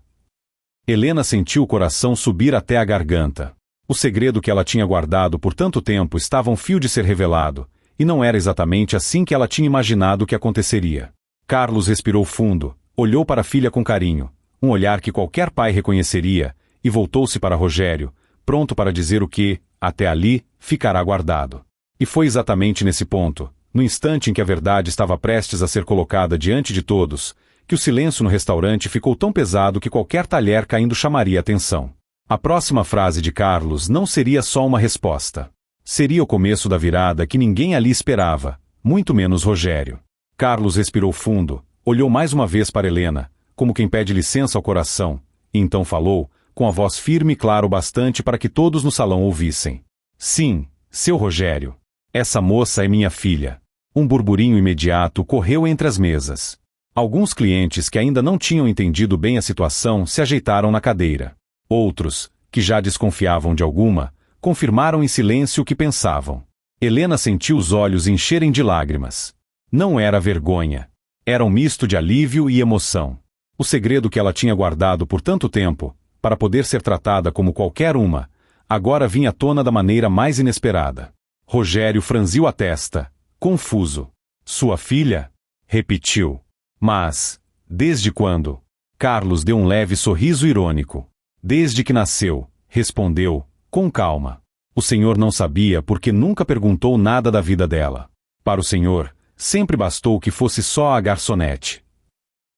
Helena sentiu o coração subir até a garganta. O segredo que ela tinha guardado por tanto tempo estava a um fio de ser revelado, e não era exatamente assim que ela tinha imaginado que aconteceria. Carlos respirou fundo, olhou para a filha com carinho, um olhar que qualquer pai reconheceria, e voltou-se para Rogério, pronto para dizer o que, até ali, ficará guardado. E foi exatamente nesse ponto, no instante em que a verdade estava prestes a ser colocada diante de todos, que o silêncio no restaurante ficou tão pesado que qualquer talher caindo chamaria atenção. A próxima frase de Carlos não seria só uma resposta. Seria o começo da virada que ninguém ali esperava, muito menos Rogério. Carlos respirou fundo, olhou mais uma vez para Helena, como quem pede licença ao coração, e então falou, com a voz firme e clara o bastante para que todos no salão ouvissem. Sim, seu Rogério. Essa moça é minha filha. Um burburinho imediato correu entre as mesas. Alguns clientes que ainda não tinham entendido bem a situação se ajeitaram na cadeira. Outros, que já desconfiavam de alguma, confirmaram em silêncio o que pensavam. Helena sentiu os olhos encherem de lágrimas. Não era vergonha. Era um misto de alívio e emoção. O segredo que ela tinha guardado por tanto tempo, para poder ser tratada como qualquer uma, agora vinha à tona da maneira mais inesperada. Rogério franziu a testa, confuso. Sua filha? Repetiu. Mas, desde quando? Carlos deu um leve sorriso irônico. Desde que nasceu, respondeu, com calma. O senhor não sabia porque nunca perguntou nada da vida dela. Para o senhor, sempre bastou que fosse só a garçonete.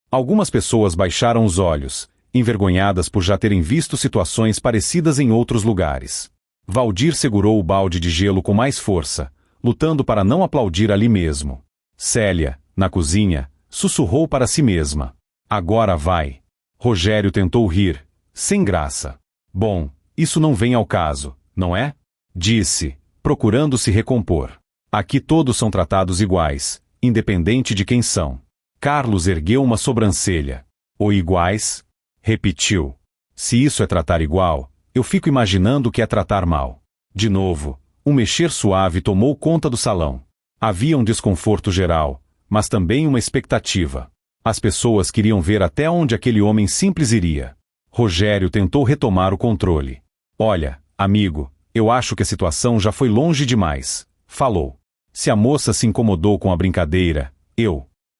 Algumas pessoas baixaram os olhos, envergonhadas por já terem visto situações parecidas em outros lugares. Valdir segurou o balde de gelo com mais força, lutando para não aplaudir ali mesmo. Célia, na cozinha, sussurrou para si mesma. Agora vai. Rogério tentou rir, sem graça. Bom, isso não vem ao caso, não é? Disse, procurando se recompor. Aqui todos são tratados iguais, independente de quem são. Carlos ergueu uma sobrancelha. Ou iguais? Repetiu. Se isso é tratar igual, eu fico imaginando o que é tratar mal. De novo, um mexer suave tomou conta do salão. Havia um desconforto geral, mas também uma expectativa. As pessoas queriam ver até onde aquele homem simples iria. Rogério tentou retomar o controle. Olha, amigo, eu acho que a situação já foi longe demais, falou. Se a moça se incomodou com a brincadeira,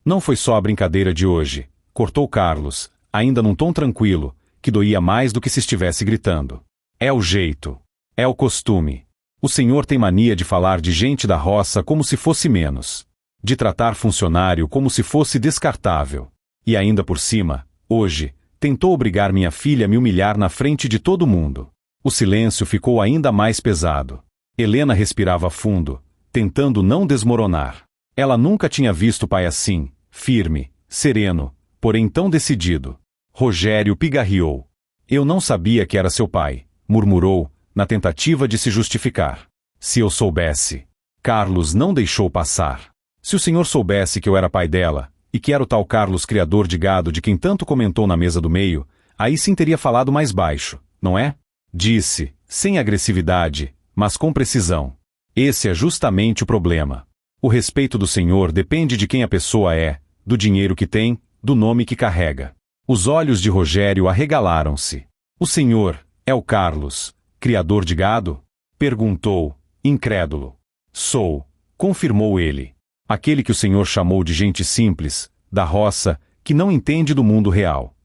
Não foi só a brincadeira de hoje, cortou Carlos, ainda num tom tranquilo, que doía mais do que se estivesse gritando. É o jeito. É o costume. O senhor tem mania de falar de gente da roça como se fosse menos. De tratar funcionário como se fosse descartável. E ainda por cima, hoje, tentou obrigar minha filha a me humilhar na frente de todo mundo. O silêncio ficou ainda mais pesado. Helena respirava fundo, tentando não desmoronar. Ela nunca tinha visto o pai assim, firme, sereno, porém tão decidido. Rogério pigarreou. Eu não sabia que era seu pai, murmurou, na tentativa de se justificar. Se eu soubesse. Carlos não deixou passar. Se o senhor soubesse que eu era pai dela, e que era o tal Carlos criador de gado de quem tanto comentou na mesa do meio, aí sim teria falado mais baixo, não é? Disse, sem agressividade, mas com precisão. Esse é justamente o problema. O respeito do Senhor depende de quem a pessoa é, do dinheiro que tem, do nome que carrega. Os olhos de Rogério arregalaram-se. O senhor é o Carlos, criador de gado? Perguntou, incrédulo. Sou, confirmou ele. Aquele que o senhor chamou de gente simples, da roça, que não entende do mundo real.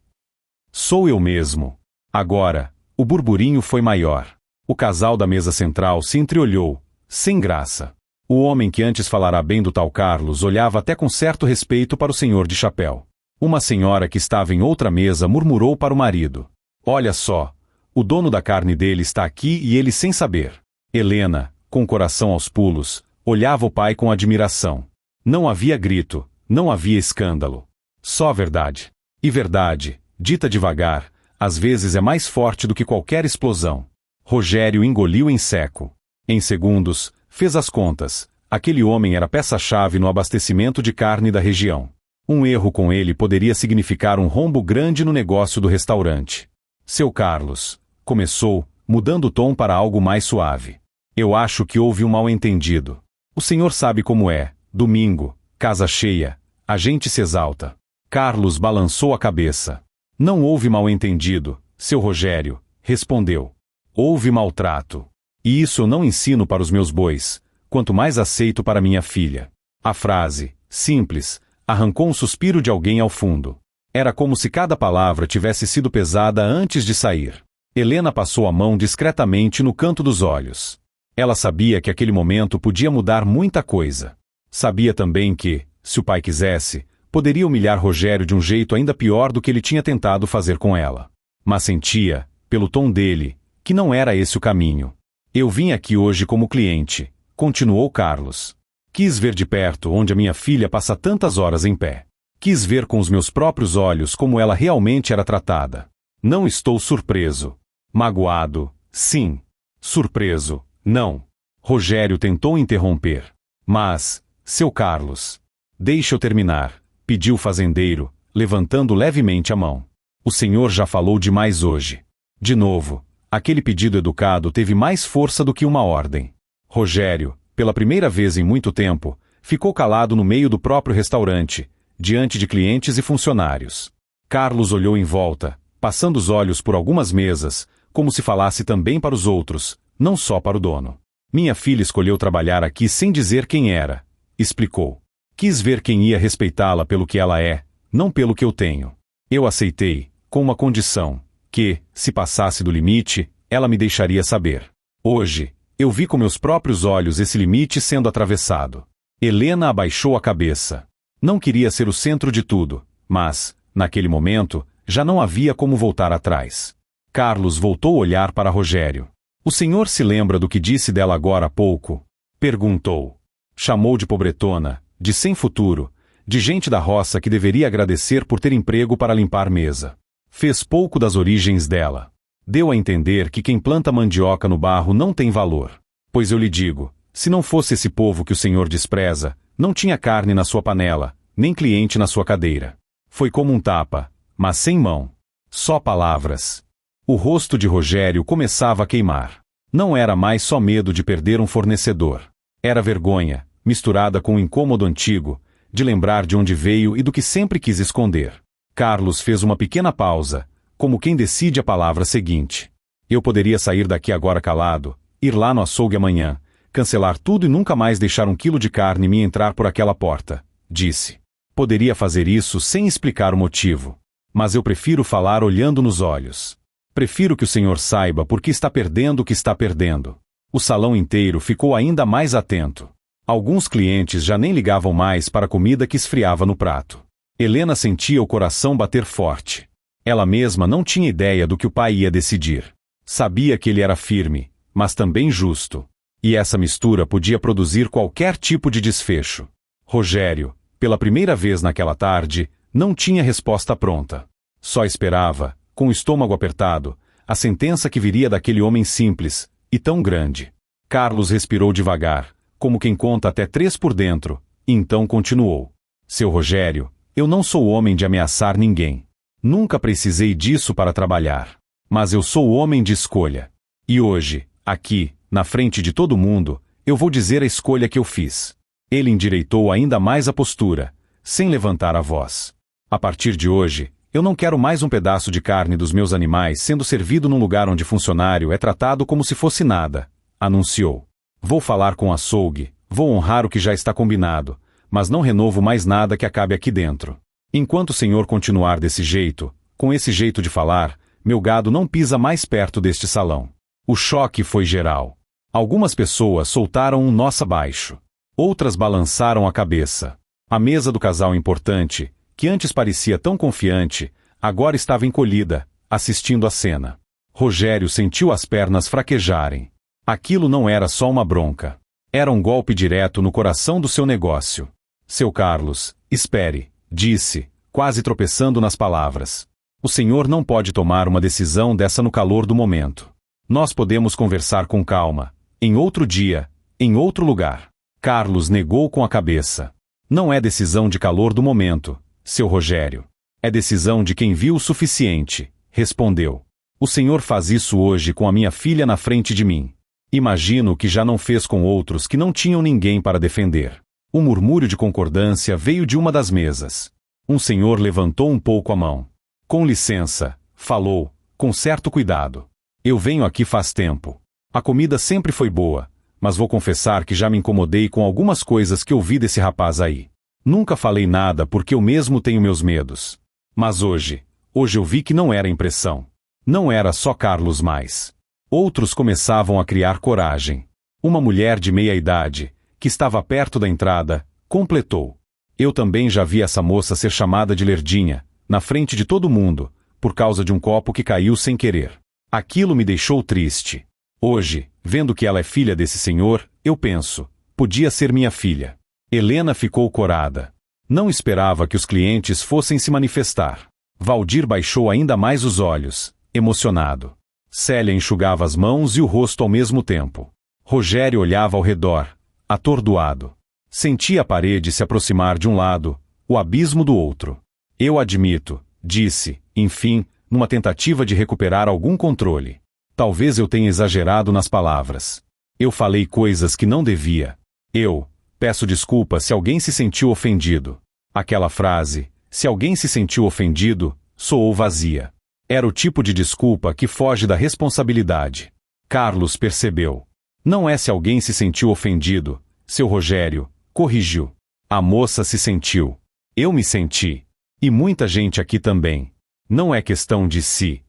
Sou eu mesmo. Agora, o burburinho foi maior. O casal da mesa central se entreolhou, sem graça. O homem que antes falara bem do tal Carlos olhava até com certo respeito para o senhor de chapéu. Uma senhora que estava em outra mesa murmurou para o marido. Olha só, o dono da carne dele está aqui e ele sem saber. Helena, com o coração aos pulos, olhava o pai com admiração. Não havia grito, não havia escândalo. Só verdade. E verdade, dita devagar, às vezes é mais forte do que qualquer explosão. Rogério engoliu em seco. Em segundos, fez as contas. Aquele homem era peça-chave no abastecimento de carne da região. Um erro com ele poderia significar um rombo grande no negócio do restaurante. Seu Carlos, começou, mudando o tom para algo mais suave. Eu acho que houve um mal-entendido. O senhor sabe como é, domingo, casa cheia, a gente se exalta. Carlos balançou a cabeça. Não houve mal-entendido, seu Rogério, respondeu. Houve maltrato. E isso eu não ensino para os meus bois, quanto mais aceito para minha filha. A frase, simples, arrancou um suspiro de alguém ao fundo. Era como se cada palavra tivesse sido pesada antes de sair. Helena passou a mão discretamente no canto dos olhos. Ela sabia que aquele momento podia mudar muita coisa. Sabia também que, se o pai quisesse, poderia humilhar Rogério de um jeito ainda pior do que ele tinha tentado fazer com ela. Mas sentia, pelo tom dele, que não era esse o caminho. Eu vim aqui hoje como cliente, continuou Carlos. Quis ver de perto onde a minha filha passa tantas horas em pé. Quis ver com os meus próprios olhos como ela realmente era tratada. Não estou surpreso. Magoado, sim. Surpreso, não. Rogério tentou interromper. Mas, seu Carlos, deixe eu terminar, pediu o fazendeiro, levantando levemente a mão. O senhor já falou demais hoje. De novo, aquele pedido educado teve mais força do que uma ordem. Rogério, pela primeira vez em muito tempo, ficou calado no meio do próprio restaurante, diante de clientes e funcionários. Carlos olhou em volta, passando os olhos por algumas mesas, como se falasse também para os outros, não só para o dono. Minha filha escolheu trabalhar aqui sem dizer quem era, explicou. Quis ver quem ia respeitá-la pelo que ela é, não pelo que eu tenho. Eu aceitei, com uma condição, que, se passasse do limite, ela me deixaria saber. Hoje, eu vi com meus próprios olhos esse limite sendo atravessado. Helena abaixou a cabeça. Não queria ser o centro de tudo, mas, naquele momento, já não havia como voltar atrás. Carlos voltou a olhar para Rogério. O senhor se lembra do que disse dela agora há pouco? Perguntou. Chamou de pobretona, de sem futuro, de gente da roça que deveria agradecer por ter emprego para limpar mesa. Fez pouco das origens dela. Deu a entender que quem planta mandioca no barro não tem valor. Pois eu lhe digo, se não fosse esse povo que o senhor despreza, não tinha carne na sua panela, nem cliente na sua cadeira. Foi como um tapa, mas sem mão. Só palavras. O rosto de Rogério começava a queimar. Não era mais só medo de perder um fornecedor. Era vergonha, misturada com um incômodo antigo, de lembrar de onde veio e do que sempre quis esconder. Carlos fez uma pequena pausa, como quem decide a palavra seguinte. Eu poderia sair daqui agora calado, ir lá no açougue amanhã, cancelar tudo e nunca mais deixar um quilo de carne me entrar por aquela porta, disse. Poderia fazer isso sem explicar o motivo. Mas eu prefiro falar olhando nos olhos. Prefiro que o senhor saiba por que está perdendo o que está perdendo. O salão inteiro ficou ainda mais atento. Alguns clientes já nem ligavam mais para a comida que esfriava no prato. Helena sentia o coração bater forte. Ela mesma não tinha ideia do que o pai ia decidir. Sabia que ele era firme, mas também justo. E essa mistura podia produzir qualquer tipo de desfecho. Rogério, pela primeira vez naquela tarde, não tinha resposta pronta. Só esperava, com o estômago apertado, a sentença que viria daquele homem simples, e tão grande. Carlos respirou devagar, como quem conta até 3 por dentro, e então continuou. Seu Rogério, eu não sou homem de ameaçar ninguém. Nunca precisei disso para trabalhar. Mas eu sou homem de escolha. E hoje, aqui, na frente de todo mundo, eu vou dizer a escolha que eu fiz. Ele endireitou ainda mais a postura, sem levantar a voz. A partir de hoje, eu não quero mais um pedaço de carne dos meus animais sendo servido num lugar onde funcionário é tratado como se fosse nada, anunciou. Vou falar com o açougue, vou honrar o que já está combinado, mas não renovo mais nada que acabe aqui dentro. Enquanto o senhor continuar desse jeito, com esse jeito de falar, meu gado não pisa mais perto deste salão. O choque foi geral. Algumas pessoas soltaram um nossa abaixo. Outras balançaram a cabeça. A mesa do casal importante, que antes parecia tão confiante, agora estava encolhida, assistindo à cena. Rogério sentiu as pernas fraquejarem. Aquilo não era só uma bronca. Era um golpe direto no coração do seu negócio. Seu Carlos, espere, disse, quase tropeçando nas palavras. O senhor não pode tomar uma decisão dessa no calor do momento. Nós podemos conversar com calma, em outro dia, em outro lugar. Carlos negou com a cabeça. Não é decisão de calor do momento, seu Rogério. É decisão de quem viu o suficiente, respondeu. O senhor faz isso hoje com a minha filha na frente de mim. Imagino que já não fez com outros que não tinham ninguém para defender. Um murmúrio de concordância veio de uma das mesas. Um senhor levantou um pouco a mão. Com licença, falou, com certo cuidado. Eu venho aqui faz tempo. A comida sempre foi boa, mas vou confessar que já me incomodei com algumas coisas que ouvi desse rapaz aí. Nunca falei nada porque eu mesmo tenho meus medos. Mas hoje eu vi que não era impressão. Não era só Carlos mais. Outros começavam a criar coragem. Uma mulher de meia idade, que estava perto da entrada, completou. Eu também já vi essa moça ser chamada de lerdinha, na frente de todo mundo, por causa de um copo que caiu sem querer. Aquilo me deixou triste. Hoje, vendo que ela é filha desse senhor, eu penso, podia ser minha filha. Helena ficou corada. Não esperava que os clientes fossem se manifestar. Valdir baixou ainda mais os olhos, emocionado. Célia enxugava as mãos e o rosto ao mesmo tempo. Rogério olhava ao redor, atordoado. Sentia a parede se aproximar de um lado, o abismo do outro. Eu admito, disse, enfim, numa tentativa de recuperar algum controle. Talvez eu tenha exagerado nas palavras. Eu falei coisas que não devia. Eu peço desculpa se alguém se sentiu ofendido. Aquela frase, se alguém se sentiu ofendido, soou vazia. Era o tipo de desculpa que foge da responsabilidade. Carlos percebeu. Não é se alguém se sentiu ofendido, seu Rogério, corrigiu. A moça se sentiu. Eu me senti. E muita gente aqui também. Não é questão de si.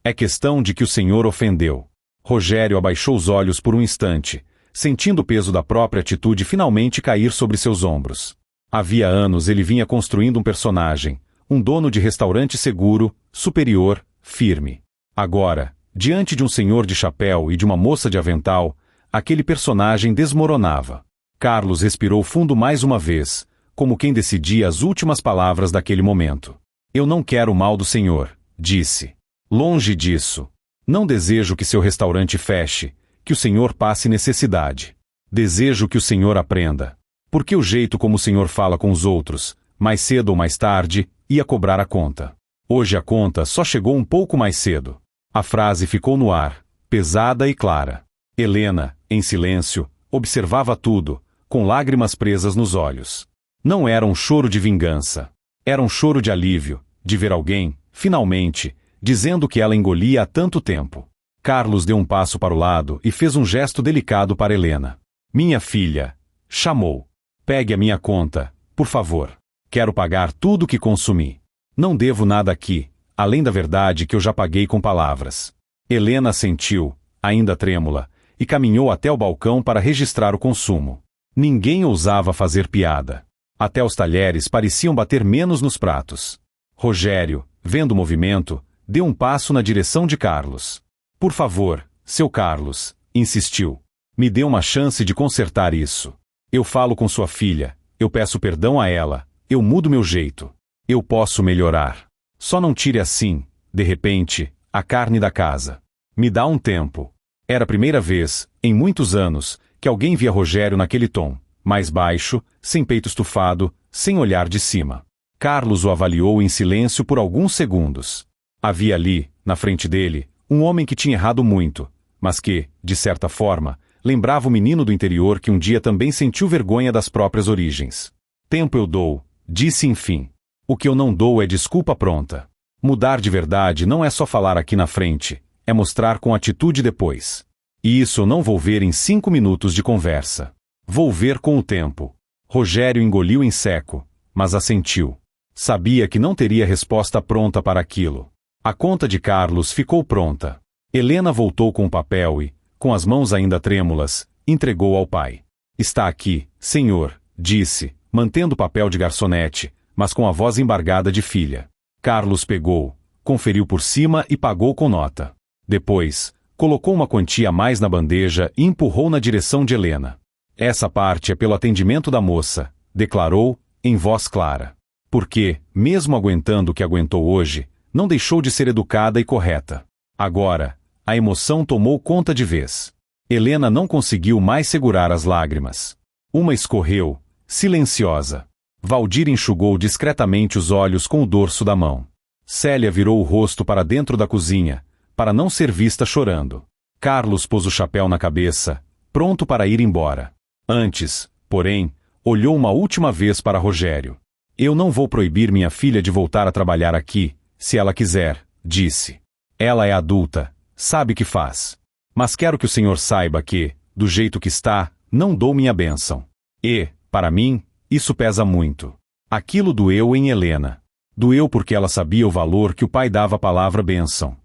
É questão de que o senhor ofendeu. Rogério abaixou os olhos por um instante, sentindo o peso da própria atitude finalmente cair sobre seus ombros. Havia anos ele vinha construindo um personagem, um dono de restaurante seguro, superior, firme. Agora, diante de um senhor de chapéu e de uma moça de avental, aquele personagem desmoronava. Carlos respirou fundo mais uma vez, como quem decidia as últimas palavras daquele momento. Eu não quero o mal do senhor, disse. Longe disso. Não desejo que seu restaurante feche, que o senhor passe necessidade. Desejo que o senhor aprenda. Porque o jeito como o senhor fala com os outros, mais cedo ou mais tarde, ia cobrar a conta. Hoje a conta só chegou um pouco mais cedo. A frase ficou no ar, pesada e clara. Helena, em silêncio, observava tudo, com lágrimas presas nos olhos. Não era um choro de vingança. Era um choro de alívio, de ver alguém, finalmente, dizendo que ela engolia há tanto tempo. Carlos deu um passo para o lado e fez um gesto delicado para Helena. Minha filha, chamou. Pegue a minha conta, por favor. Quero pagar tudo o que consumi. Não devo nada aqui, além da verdade que eu já paguei com palavras. Helena assentiu, ainda trêmula, e caminhou até o balcão para registrar o consumo. Ninguém ousava fazer piada. Até os talheres pareciam bater menos nos pratos. Rogério, vendo o movimento, deu um passo na direção de Carlos. Por favor, seu Carlos, insistiu. Me dê uma chance de consertar isso. Eu falo com sua filha, eu peço perdão a ela, eu mudo meu jeito. Eu posso melhorar. Só não tire assim, de repente, a carne da casa. Me dá um tempo. Era a primeira vez, em muitos anos, que alguém via Rogério naquele tom, mais baixo, sem peito estufado, sem olhar de cima. Carlos o avaliou em silêncio por alguns segundos. Havia ali, na frente dele, um homem que tinha errado muito, mas que, de certa forma, Lembrava o menino do interior que um dia também sentiu vergonha das próprias origens. Tempo eu dou, disse enfim. O que eu não dou é desculpa pronta. Mudar de verdade não é só falar aqui na frente, é mostrar com atitude depois. E isso eu não vou ver em 5 minutos de conversa. Vou ver com o tempo. Rogério engoliu em seco, mas assentiu. Sabia que não teria resposta pronta para aquilo. A conta de Carlos ficou pronta. Helena voltou com o papel e, com as mãos ainda trêmulas, entregou ao pai. Está aqui, senhor, disse, mantendo o papel de garçonete, mas com a voz embargada de filha. Carlos pegou, conferiu por cima e pagou com nota. Depois, colocou uma quantia a mais na bandeja e empurrou na direção de Helena. Essa parte é pelo atendimento da moça, declarou, em voz clara. Porque, mesmo aguentando o que aguentou hoje, não deixou de ser educada e correta. Agora, a emoção tomou conta de vez. Helena não conseguiu mais segurar as lágrimas. Uma escorreu, silenciosa. Valdir enxugou discretamente os olhos com o dorso da mão. Célia virou o rosto para dentro da cozinha, para não ser vista chorando. Carlos pôs o chapéu na cabeça, pronto para ir embora. Antes, porém, olhou uma última vez para Rogério. Eu não vou proibir minha filha de voltar a trabalhar aqui, se ela quiser, disse. Ela é adulta, sabe o que faz. Mas quero que o senhor saiba que, do jeito que está, não dou minha bênção. E, para mim, isso pesa muito. Aquilo doeu em Helena. Doeu porque ela sabia o valor que o pai dava à palavra bênção.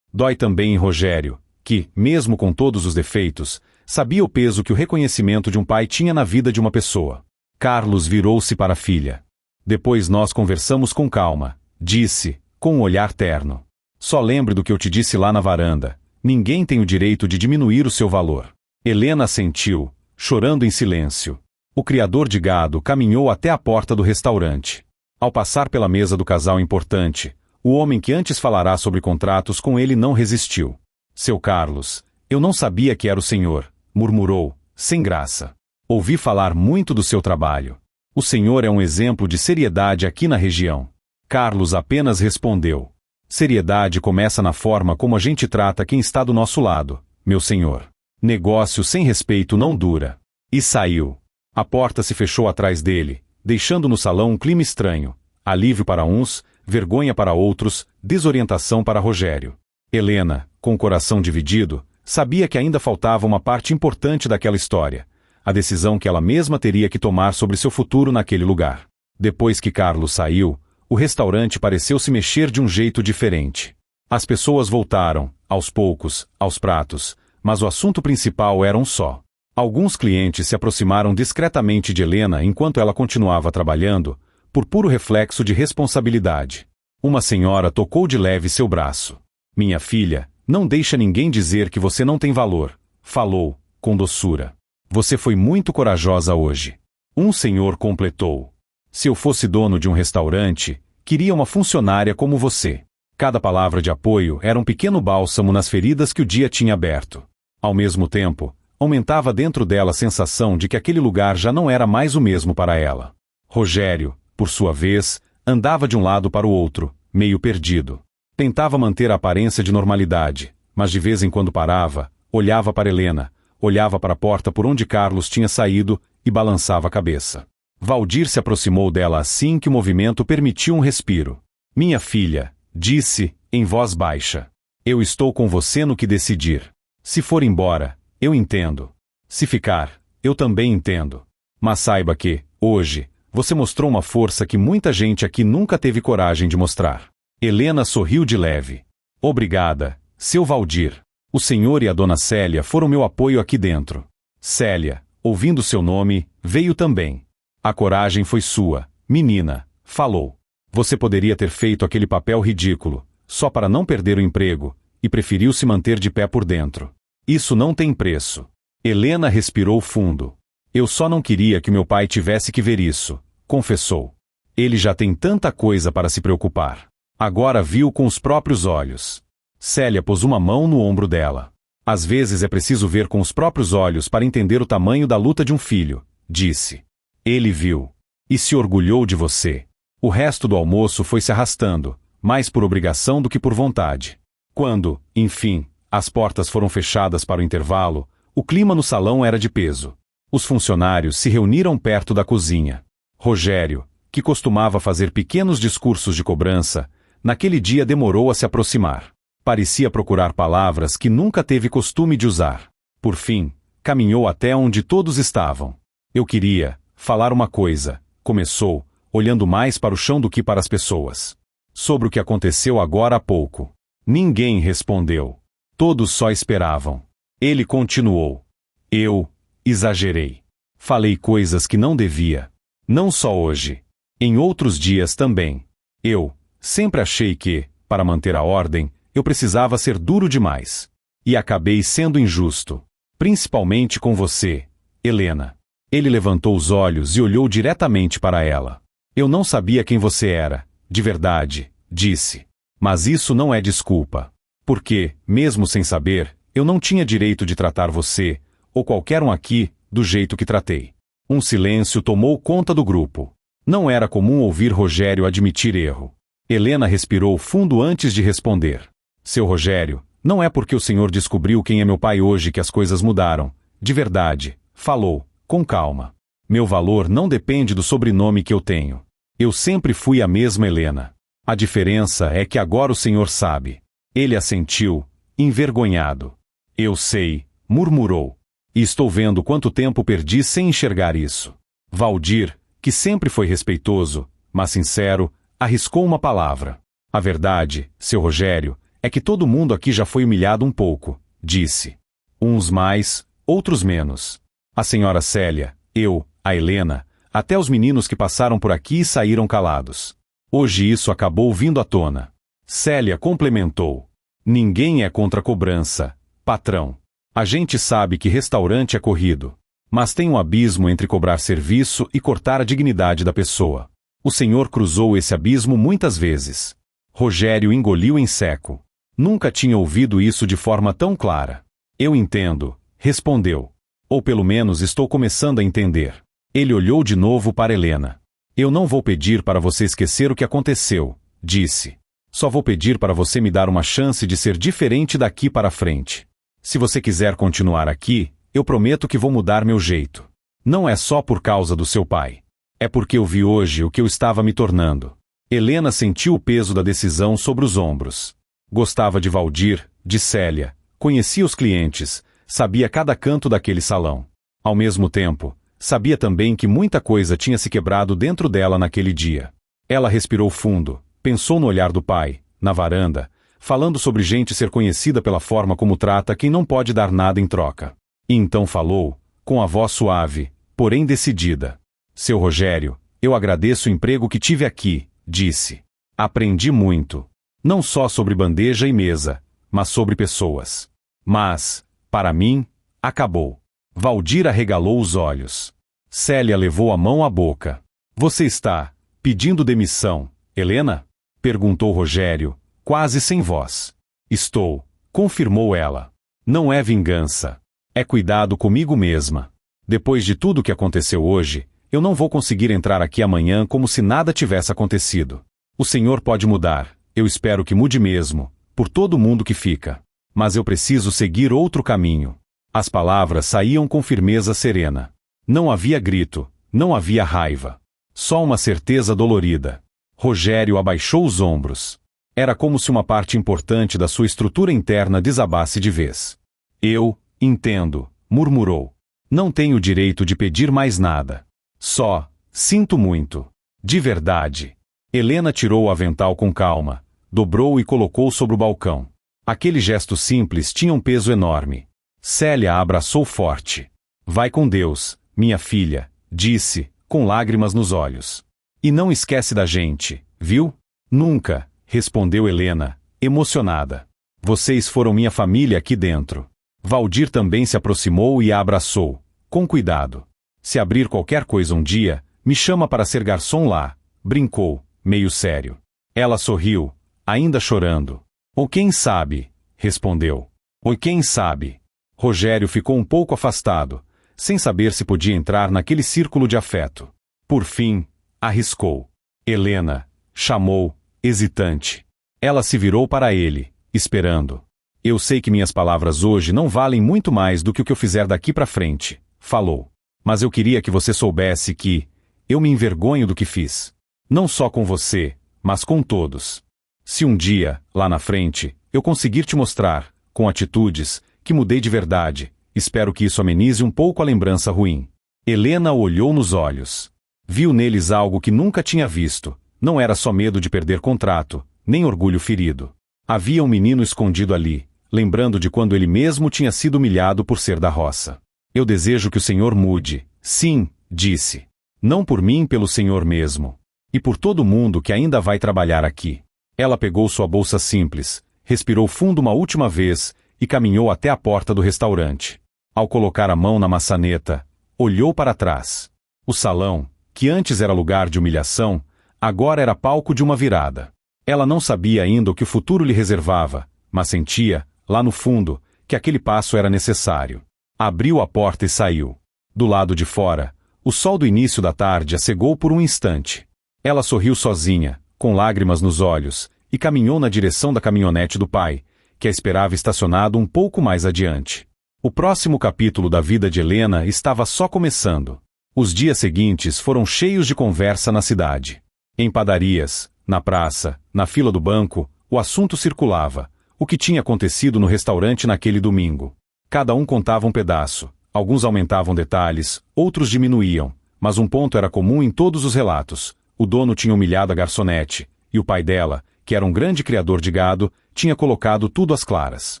Dói também em Rogério, que, mesmo com todos os defeitos, sabia o peso que o reconhecimento de um pai tinha na vida de uma pessoa. Carlos virou-se para a filha. Depois nós conversamos com calma, disse, com um olhar terno. Só lembre do que eu te disse lá na varanda. Ninguém tem o direito de diminuir o seu valor. Helena assentiu, chorando em silêncio. O criador de gado caminhou até a porta do restaurante. Ao passar pela mesa do casal importante, o homem que antes falará sobre contratos com ele não resistiu. Seu Carlos, eu não sabia que era o senhor, murmurou, sem graça. Ouvi falar muito do seu trabalho. O senhor é um exemplo de seriedade aqui na região. Carlos apenas respondeu. Seriedade começa na forma como a gente trata quem está do nosso lado, meu senhor. Negócio sem respeito não dura. E saiu. A porta se fechou atrás dele, deixando no salão um clima estranho. Alívio para uns, vergonha para outros, desorientação para Rogério. Helena, com o coração dividido, sabia que ainda faltava uma parte importante daquela história. A decisão que ela mesma teria que tomar sobre seu futuro naquele lugar. Depois que Carlos saiu, o restaurante pareceu se mexer de um jeito diferente. As pessoas voltaram, aos poucos, aos pratos, mas o assunto principal era um só. Alguns clientes se aproximaram discretamente de Helena enquanto ela continuava trabalhando, por puro reflexo de responsabilidade. Uma senhora tocou de leve seu braço. Minha filha, não deixa ninguém dizer que você não tem valor, falou, com doçura. Você foi muito corajosa hoje. Um senhor completou. Se eu fosse dono de um restaurante, queria uma funcionária como você. Cada palavra de apoio era um pequeno bálsamo nas feridas que o dia tinha aberto. Ao mesmo tempo, aumentava dentro dela a sensação de que aquele lugar já não era mais o mesmo para ela. Rogério, por sua vez, andava de um lado para o outro, meio perdido. Tentava manter a aparência de normalidade, mas de vez em quando parava, olhava para Helena, olhava para a porta por onde Carlos tinha saído e balançava a cabeça. Valdir se aproximou dela assim que o movimento permitiu um respiro. Minha filha, disse, em voz baixa. Eu estou com você no que decidir. Se for embora, eu entendo. Se ficar, eu também entendo. Mas saiba que, hoje, você mostrou uma força que muita gente aqui nunca teve coragem de mostrar. Helena sorriu de leve. Obrigada, seu Valdir. O senhor e a dona Célia foram meu apoio aqui dentro. Célia, ouvindo seu nome, veio também. A coragem foi sua, menina, falou. Você poderia ter feito aquele papel ridículo, só para não perder o emprego, e preferiu se manter de pé por dentro. Isso não tem preço. Helena respirou fundo. Eu só não queria que meu pai tivesse que ver isso, confessou. Ele já tem tanta coisa para se preocupar. Agora viu com os próprios olhos. Célia pôs uma mão no ombro dela. Às vezes é preciso ver com os próprios olhos para entender o tamanho da luta de um filho, disse. Ele viu. E se orgulhou de você. O resto do almoço foi se arrastando, mais por obrigação do que por vontade. Quando, enfim, as portas foram fechadas para o intervalo, O clima no salão era de peso. Os funcionários se reuniram perto da cozinha. Rogério, que costumava fazer pequenos discursos de cobrança, naquele dia demorou a se aproximar. Parecia procurar palavras que nunca teve costume de usar. Por fim, caminhou até onde todos estavam. Eu queria falar uma coisa, começou, olhando mais para o chão do que para as pessoas. Sobre o que aconteceu agora há pouco. Ninguém respondeu. Todos só esperavam. Ele continuou. Eu exagerei. Falei coisas que não devia. Não só hoje. Em outros dias também. Eu sempre achei que, para manter a ordem, eu precisava ser duro demais. E acabei sendo injusto. Principalmente com você, Helena. Ele levantou os olhos e olhou diretamente para ela. Eu não sabia quem você era, de verdade, disse. Mas isso não é desculpa. Porque, mesmo sem saber, eu não tinha direito de tratar você, ou qualquer um aqui, do jeito que tratei. Um silêncio tomou conta do grupo. Não era comum ouvir Rogério admitir erro. Helena respirou fundo antes de responder. Seu Rogério, não é porque o senhor descobriu quem é meu pai hoje que as coisas mudaram. De verdade, falou, com calma. Meu valor não depende do sobrenome que eu tenho. Eu sempre fui a mesma Helena. A diferença é que agora o senhor sabe. Ele assentiu, envergonhado. Eu sei, murmurou. E estou vendo quanto tempo perdi sem enxergar isso. Valdir, que sempre foi respeitoso, mas sincero, arriscou uma palavra. A verdade, seu Rogério, é que todo mundo aqui já foi humilhado um pouco, disse. Uns mais, outros menos. A senhora Célia, eu, a Helena, até os meninos que passaram por aqui saíram calados. Hoje isso acabou vindo à tona. Célia complementou. Ninguém é contra a cobrança, patrão. A gente sabe que restaurante é corrido. Mas tem um abismo entre cobrar serviço e cortar a dignidade da pessoa. O senhor cruzou esse abismo muitas vezes. Rogério engoliu em seco. Nunca tinha ouvido isso de forma tão clara. Eu entendo, respondeu. Ou pelo menos estou começando a entender. Ele olhou de novo para Helena. Eu não vou pedir para você esquecer o que aconteceu, disse. Só vou pedir para você me dar uma chance de ser diferente daqui para frente. Se você quiser continuar aqui, eu prometo que vou mudar meu jeito. Não é só por causa do seu pai. É porque eu vi hoje o que eu estava me tornando. Helena sentiu o peso da decisão sobre os ombros. Gostava de Valdir, de Célia, conhecia os clientes, sabia cada canto daquele salão. Ao mesmo tempo, sabia também que muita coisa tinha se quebrado dentro dela naquele dia. Ela respirou fundo, pensou no olhar do pai, na varanda, falando sobre gente ser conhecida pela forma como trata quem não pode dar nada em troca. E então falou, com a voz suave, porém decidida. Seu Rogério, eu agradeço o emprego que tive aqui, disse. Aprendi muito. Não só sobre bandeja e mesa, mas sobre pessoas. Mas, para mim, acabou. Valdir arregalou os olhos. Célia levou a mão à boca. Você está pedindo demissão, Helena? Perguntou Rogério, quase sem voz. Estou, confirmou ela. Não é vingança. É cuidado comigo mesma. Depois de tudo que aconteceu hoje, eu não vou conseguir entrar aqui amanhã como se nada tivesse acontecido. O senhor pode mudar, eu espero que mude mesmo, por todo mundo que fica. Mas eu preciso seguir outro caminho. As palavras saíam com firmeza serena. Não havia grito, não havia raiva. Só uma certeza dolorida. Rogério abaixou os ombros. Era como se uma parte importante da sua estrutura interna desabasse de vez. Eu entendo, murmurou. Não tenho direito de pedir mais nada. Só, sinto muito. De verdade. Helena tirou o avental com calma, dobrou e colocou sobre o balcão. Aquele gesto simples tinha um peso enorme. Célia a abraçou forte. Vai com Deus, minha filha, disse, com lágrimas nos olhos. E não esquece da gente, viu? Nunca, respondeu Helena, emocionada. Vocês foram minha família aqui dentro. Valdir também se aproximou e a abraçou, com cuidado. Se abrir qualquer coisa um dia, me chama para ser garçom lá, brincou, meio sério. Ela sorriu, ainda chorando. Ou quem sabe, respondeu. Ou quem sabe. Rogério ficou um pouco afastado, sem saber se podia entrar naquele círculo de afeto. Por fim, arriscou. Helena, chamou, hesitante. Ela se virou para ele, esperando. Eu sei que minhas palavras hoje não valem muito mais do que o que eu fizer daqui para frente, falou. Mas eu queria que você soubesse que eu me envergonho do que fiz. Não só com você, mas com todos. Se um dia, lá na frente, eu conseguir te mostrar, com atitudes, que mudei de verdade, espero que isso amenize um pouco a lembrança ruim. Helena o olhou nos olhos. Viu neles algo que nunca tinha visto. Não era só medo de perder contrato, nem orgulho ferido. Havia um menino escondido ali, lembrando de quando ele mesmo tinha sido humilhado por ser da roça. Eu desejo que o Senhor mude. Sim, disse. Não por mim, pelo Senhor mesmo. E por todo mundo que ainda vai trabalhar aqui. Ela pegou sua bolsa simples, respirou fundo uma última vez e caminhou até a porta do restaurante. Ao colocar a mão na maçaneta, olhou para trás. O salão, que antes era lugar de humilhação, agora era palco de uma virada. Ela não sabia ainda o que o futuro lhe reservava, mas sentia, lá no fundo, que aquele passo era necessário. Abriu a porta e saiu. Do lado de fora, o sol do início da tarde a cegou por um instante. Ela sorriu sozinha, com lágrimas nos olhos, e caminhou na direção da caminhonete do pai, que a esperava estacionado um pouco mais adiante. O próximo capítulo da vida de Helena estava só começando. Os dias seguintes foram cheios de conversa na cidade. Em padarias, na praça, na fila do banco, o assunto circulava. O que tinha acontecido no restaurante naquele domingo. Cada um contava um pedaço. Alguns aumentavam detalhes, outros diminuíam. Mas um ponto era comum em todos os relatos. O dono tinha humilhado a garçonete, e o pai dela, que era um grande criador de gado, tinha colocado tudo às claras.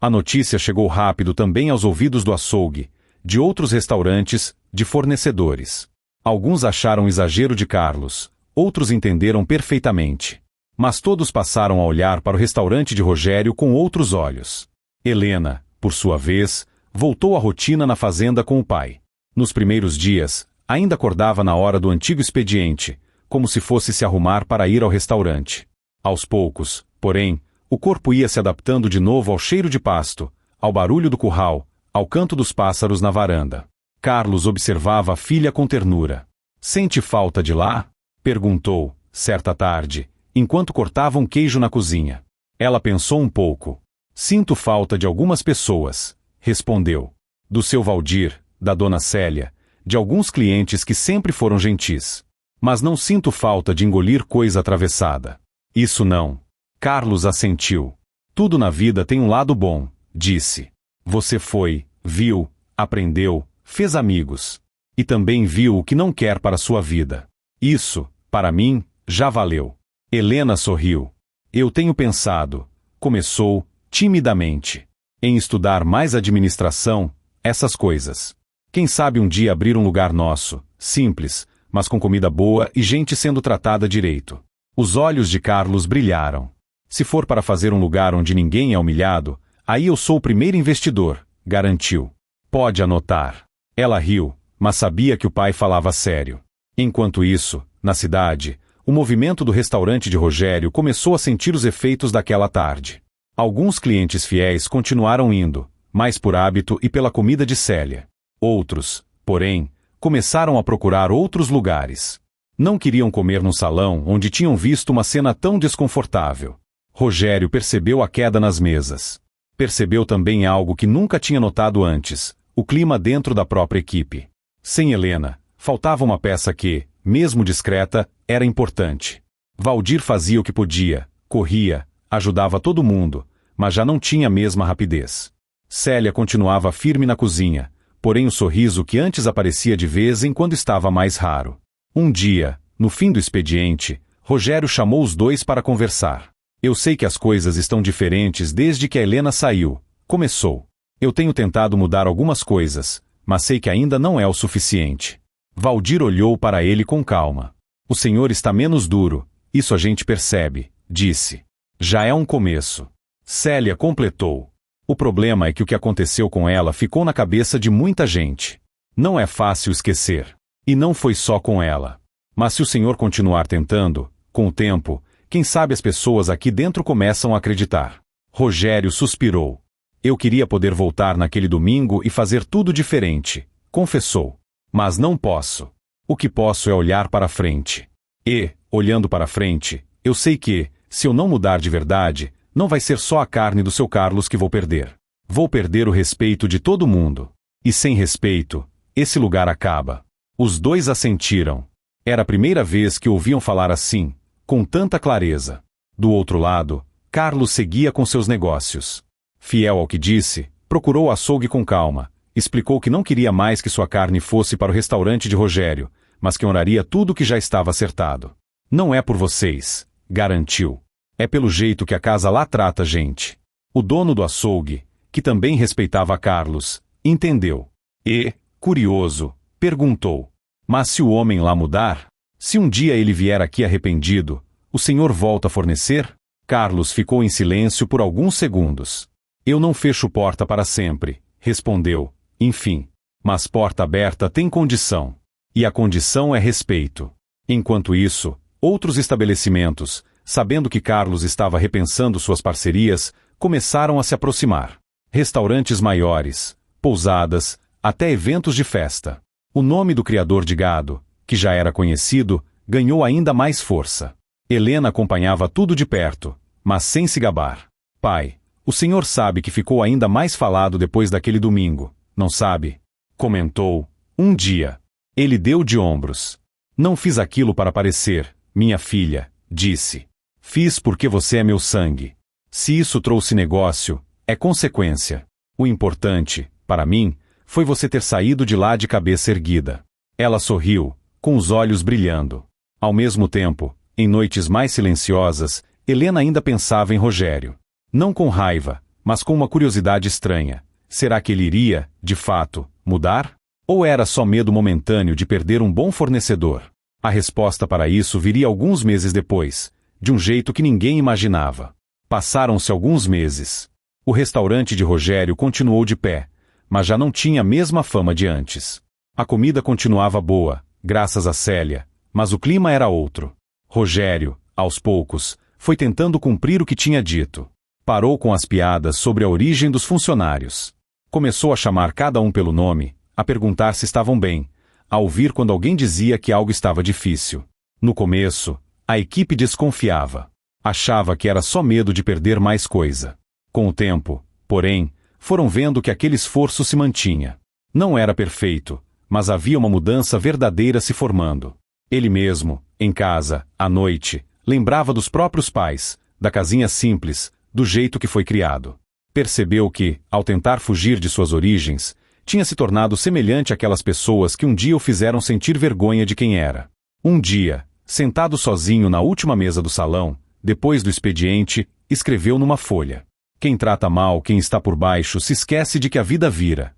A notícia chegou rápido também aos ouvidos do açougue, de outros restaurantes, de fornecedores. Alguns acharam exagero de Carlos, outros entenderam perfeitamente. Mas todos passaram a olhar para o restaurante de Rogério com outros olhos. Helena, por sua vez, voltou à rotina na fazenda com o pai. Nos primeiros dias, ainda acordava na hora do antigo expediente, como se fosse se arrumar para ir ao restaurante. Aos poucos, porém, o corpo ia se adaptando de novo ao cheiro de pasto, ao barulho do curral, ao canto dos pássaros na varanda. Carlos observava a filha com ternura. "Sente falta de lá?" perguntou, certa tarde, enquanto cortavam queijo na cozinha. Ela pensou um pouco. "Sinto falta de algumas pessoas", respondeu. "Do seu Valdir, da dona Célia, de alguns clientes que sempre foram gentis. Mas não sinto falta de engolir coisa atravessada." "Isso não." Carlos assentiu. "Tudo na vida tem um lado bom", disse. "Você foi, viu, aprendeu, fez amigos. E também viu o que não quer para sua vida. Isso, para mim, já valeu." Helena sorriu. "Eu tenho pensado", começou, timidamente, "em estudar mais administração, essas coisas. Quem sabe um dia abrir um lugar nosso, simples, mas com comida boa e gente sendo tratada direito." Os olhos de Carlos brilharam. "Se for para fazer um lugar onde ninguém é humilhado, aí eu sou o primeiro investidor", garantiu. "Pode anotar." Ela riu, mas sabia que o pai falava sério. Enquanto isso, na cidade, o movimento do restaurante de Rogério começou a sentir os efeitos daquela tarde. Alguns clientes fiéis continuaram indo, mais por hábito e pela comida de Célia. Outros, porém, começaram a procurar outros lugares. Não queriam comer num salão onde tinham visto uma cena tão desconfortável. Rogério percebeu a queda nas mesas. Percebeu também algo que nunca tinha notado antes, o clima dentro da própria equipe. Sem Helena, faltava uma peça que, mesmo discreta, era importante. Valdir fazia o que podia, corria, ajudava todo mundo, mas já não tinha a mesma rapidez. Célia continuava firme na cozinha, porém o sorriso que antes aparecia de vez em quando estava mais raro. Um dia, no fim do expediente, Rogério chamou os dois para conversar. "Eu sei que as coisas estão diferentes desde que a Helena saiu", começou. "Eu tenho tentado mudar algumas coisas, mas sei que ainda não é o suficiente." Valdir olhou para ele com calma. "O senhor está menos duro, isso a gente percebe", disse. "Já é um começo." Célia completou. "O problema é que o que aconteceu com ela ficou na cabeça de muita gente. Não é fácil esquecer. E não foi só com ela. Mas se o senhor continuar tentando, com o tempo, quem sabe as pessoas aqui dentro começam a acreditar." Rogério suspirou. "Eu queria poder voltar naquele domingo e fazer tudo diferente", confessou. "Mas não posso. O que posso é olhar para frente. E, olhando para frente, eu sei que, se eu não mudar de verdade, Não vai ser só a carne do seu Carlos que vou perder. Vou perder o respeito de todo mundo. E sem respeito, esse lugar acaba. Os dois assentiram. Era a primeira vez que ouviam falar assim, com tanta clareza. Do outro lado, Carlos seguia com seus negócios. Fiel ao que disse, procurou o açougue com calma. Explicou que não queria mais que sua carne fosse para o restaurante de Rogério, mas que honraria tudo que já estava acertado. Não é por vocês, garantiu. É pelo jeito que a casa lá trata a gente. O dono do açougue, que também respeitava a Carlos, entendeu. E, curioso, perguntou: mas se o homem lá mudar? Se um dia ele vier aqui arrependido, o senhor volta a fornecer? Carlos ficou em silêncio por alguns segundos. Eu não fecho porta para sempre, respondeu. Enfim, mas porta aberta tem condição. E a condição é respeito. Enquanto isso, outros estabelecimentos, sabendo que Carlos estava repensando suas parcerias, começaram a se aproximar. Restaurantes maiores, pousadas, até eventos de festa. O nome do criador de gado, que já era conhecido, ganhou ainda mais força. Helena acompanhava tudo de perto, mas sem se gabar. Pai, o senhor sabe que ficou ainda mais falado depois daquele domingo, não sabe? Comentou. Um dia. Ele deu de ombros. Não fiz aquilo para parecer, minha filha, disse. Fiz porque você é meu sangue. Se isso trouxe negócio, é consequência. O importante, para mim, foi você ter saído de lá de cabeça erguida. Ela sorriu, com os olhos brilhando. Ao mesmo tempo, em noites mais silenciosas, Helena ainda pensava em Rogério. Não com raiva, mas com uma curiosidade estranha. Será que ele iria, de fato, mudar? Ou era só medo momentâneo de perder um bom fornecedor? A resposta para isso viria alguns meses depois, de um jeito que ninguém imaginava. Passaram-se alguns meses. O restaurante de Rogério continuou de pé, mas já não tinha a mesma fama de antes. A comida continuava boa, graças a Célia, mas o clima era outro. Rogério, aos poucos, foi tentando cumprir o que tinha dito. Parou com as piadas sobre a origem dos funcionários. Começou a chamar cada um pelo nome, a perguntar se estavam bem, a ouvir quando alguém dizia que algo estava difícil. No começo, a equipe desconfiava. Achava que era só medo de perder mais coisa. Com o tempo, porém, foram vendo que aquele esforço se mantinha. Não era perfeito, mas havia uma mudança verdadeira se formando. Ele mesmo, em casa, à noite, lembrava dos próprios pais, da casinha simples, do jeito que foi criado. Percebeu que, ao tentar fugir de suas origens, tinha se tornado semelhante àquelas pessoas que um dia o fizeram sentir vergonha de quem era. Um dia, sentado sozinho na última mesa do salão, depois do expediente, escreveu numa folha: quem trata mal quem está por baixo se esquece de que a vida vira.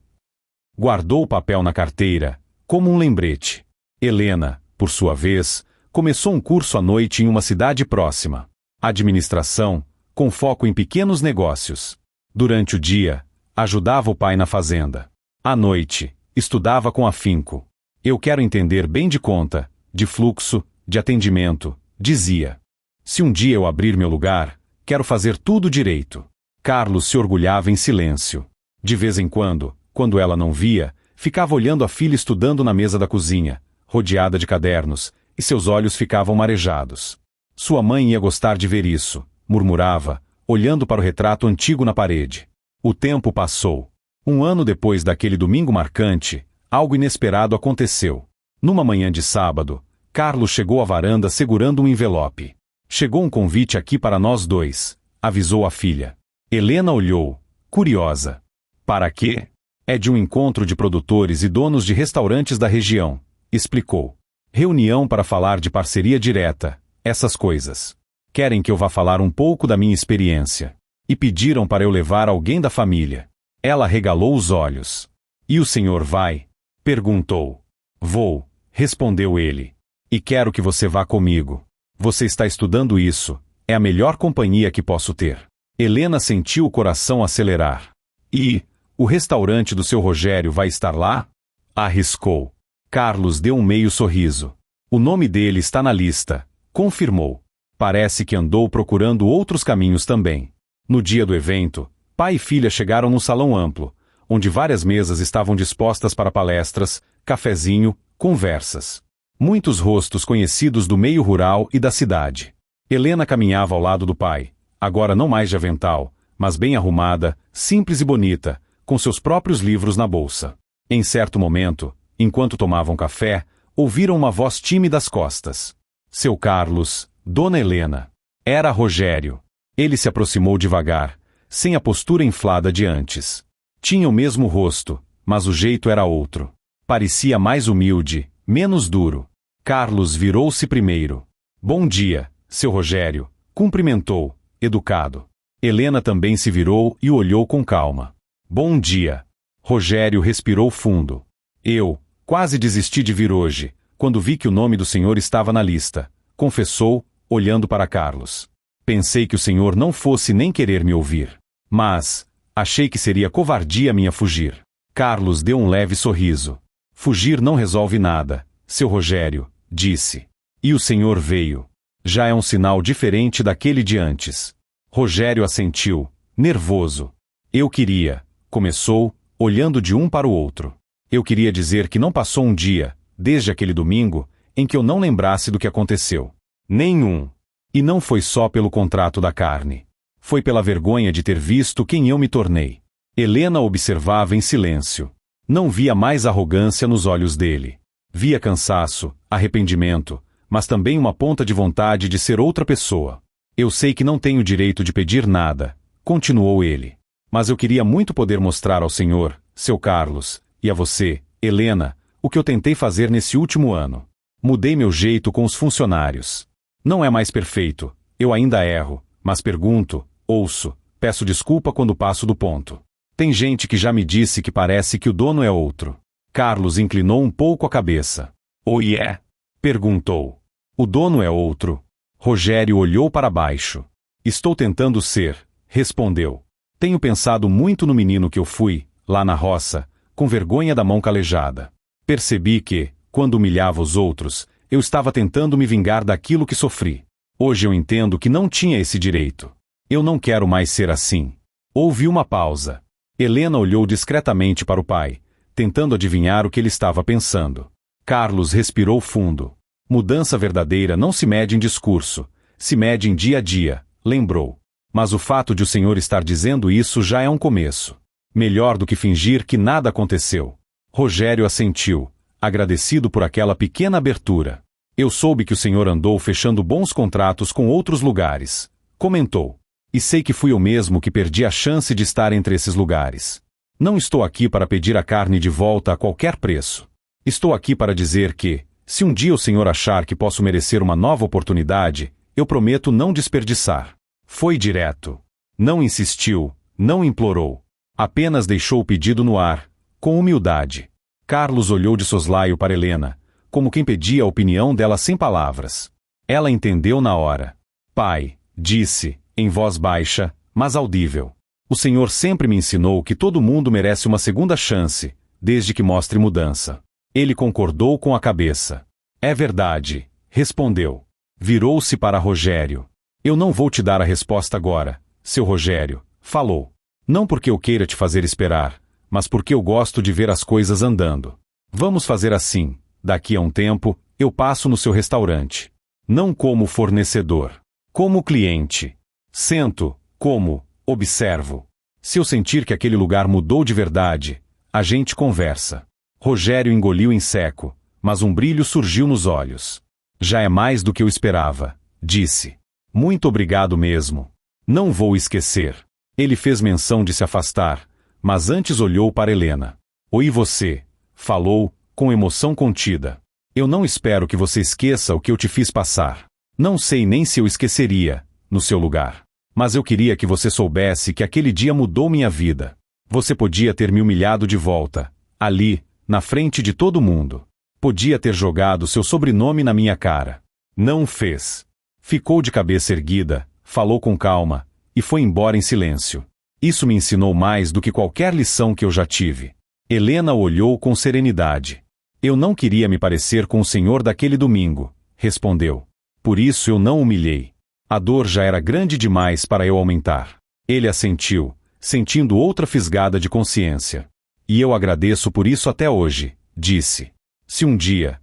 Guardou o papel na carteira, como um lembrete. Helena, por sua vez, começou um curso à noite em uma cidade próxima. Administração, com foco em pequenos negócios. Durante o dia, ajudava o pai na fazenda. À noite, estudava com afinco. Eu quero entender bem de conta, de fluxo, de atendimento, dizia. Se um dia eu abrir meu lugar, quero fazer tudo direito. Carlos se orgulhava em silêncio. De vez em quando ela não via, ficava olhando a filha estudando na mesa da cozinha, rodeada de cadernos, e seus olhos ficavam marejados. Sua mãe ia gostar de ver isso, murmurava, olhando para o retrato antigo na parede. O tempo passou. Um ano depois daquele domingo marcante, algo inesperado aconteceu. Numa manhã de sábado, Carlos chegou à varanda segurando um envelope. Chegou um convite aqui para nós dois, avisou a filha. Helena olhou, curiosa. Para quê? É de um encontro de produtores e donos de restaurantes da região, explicou. Reunião para falar de parceria direta, essas coisas. Querem que eu vá falar um pouco da minha experiência. E pediram para eu levar alguém da família. Ela regalou os olhos. E o senhor vai? Perguntou. Vou, respondeu ele. E quero que você vá comigo. Você está estudando isso, é a melhor companhia que posso ter. Helena sentiu o coração acelerar. E, o restaurante do seu Rogério vai estar lá? Arriscou. Carlos deu um meio sorriso. O nome dele está na lista, confirmou. Parece que andou procurando outros caminhos também. No dia do evento, pai e filha chegaram num salão amplo, onde várias mesas estavam dispostas para palestras, cafezinho, conversas. Muitos rostos conhecidos do meio rural e da cidade. Helena caminhava ao lado do pai, agora não mais de avental, mas bem arrumada, simples e bonita, com seus próprios livros na bolsa. Em certo momento, enquanto tomavam café, ouviram uma voz tímida às costas. Seu Carlos, Dona Helena. Era Rogério. Ele se aproximou devagar, sem a postura inflada de antes. Tinha o mesmo rosto, mas o jeito era outro. Parecia mais humilde, menos duro. Carlos virou-se primeiro. Bom dia, seu Rogério, cumprimentou, educado. Helena também se virou e olhou com calma. Bom dia. Rogério respirou fundo. Eu quase desisti de vir hoje, quando vi que o nome do senhor estava na lista, confessou, olhando para Carlos. Pensei que o senhor não fosse nem querer me ouvir. Mas achei que seria covardia minha fugir. Carlos deu um leve sorriso. Fugir não resolve nada, seu Rogério, disse. E o senhor veio. Já é um sinal diferente daquele de antes. Rogério assentiu, nervoso. Eu queria, começou, olhando de um para o outro. Eu queria dizer que não passou um dia, desde aquele domingo, em que eu não lembrasse do que aconteceu. Nenhum. E não foi só pelo contrato da carne. Foi pela vergonha de ter visto quem eu me tornei. Helena observava em silêncio. Não via mais arrogância nos olhos dele. Via cansaço, arrependimento, mas também uma ponta de vontade de ser outra pessoa. Eu sei que não tenho direito de pedir nada, continuou ele. Mas eu queria muito poder mostrar ao senhor, seu Carlos, e a você, Helena, o que eu tentei fazer nesse último ano. Mudei meu jeito com os funcionários. Não é mais perfeito, eu ainda erro, mas pergunto, ouço, peço desculpa quando passo do ponto. Tem gente que já me disse que parece que o dono é outro. Carlos inclinou um pouco a cabeça. Oh, é? Perguntou. O dono é outro. Rogério olhou para baixo. Estou tentando ser, respondeu. Tenho pensado muito no menino que eu fui, lá na roça, com vergonha da mão calejada. Percebi que, quando humilhava os outros, eu estava tentando me vingar daquilo que sofri. Hoje eu entendo que não tinha esse direito. Eu não quero mais ser assim. Houve uma pausa. Helena olhou discretamente para o pai, tentando adivinhar o que ele estava pensando. Carlos respirou fundo. Mudança verdadeira não se mede em discurso, se mede em dia a dia, lembrou. Mas o fato de o senhor estar dizendo isso já é um começo. Melhor do que fingir que nada aconteceu. Rogério assentiu, agradecido por aquela pequena abertura. Eu soube que o senhor andou fechando bons contratos com outros lugares, comentou. E sei que fui eu mesmo que perdi a chance de estar entre esses lugares. Não estou aqui para pedir a carne de volta a qualquer preço. Estou aqui para dizer que, se um dia o senhor achar que posso merecer uma nova oportunidade, eu prometo não desperdiçar. Foi direto. Não insistiu, não implorou. Apenas deixou o pedido no ar, com humildade. Carlos olhou de soslaio para Helena, como quem pedia a opinião dela sem palavras. Ela entendeu na hora. Pai, disse, em voz baixa, mas audível. O senhor sempre me ensinou que todo mundo merece uma segunda chance, desde que mostre mudança. Ele concordou com a cabeça. É verdade, respondeu. Virou-se para Rogério. Eu não vou te dar a resposta agora, seu Rogério, falou. Não porque eu queira te fazer esperar, mas porque eu gosto de ver as coisas andando. Vamos fazer assim, daqui a um tempo, eu passo no seu restaurante. Não como fornecedor, como cliente. Sento, como, observo. Se eu sentir que aquele lugar mudou de verdade, a gente conversa. Rogério engoliu em seco, mas um brilho surgiu nos olhos. Já é mais do que eu esperava, disse. Muito obrigado mesmo. Não vou esquecer. Ele fez menção de se afastar, mas antes olhou para Helena. Oi você, falou, com emoção contida. Eu não espero que você esqueça o que eu te fiz passar. Não sei nem se eu esqueceria, no seu lugar. Mas eu queria que você soubesse que aquele dia mudou minha vida. Você podia ter me humilhado de volta, ali, na frente de todo mundo. Podia ter jogado seu sobrenome na minha cara. Não fez. Ficou de cabeça erguida, falou com calma, e foi embora em silêncio. Isso me ensinou mais do que qualquer lição que eu já tive. Helena olhou com serenidade. Eu não queria me parecer com o senhor daquele domingo, respondeu. Por isso eu não humilhei. A dor já era grande demais para eu aumentar. Ele assentiu, sentindo outra fisgada de consciência. E eu agradeço por isso até hoje, disse. Se um dia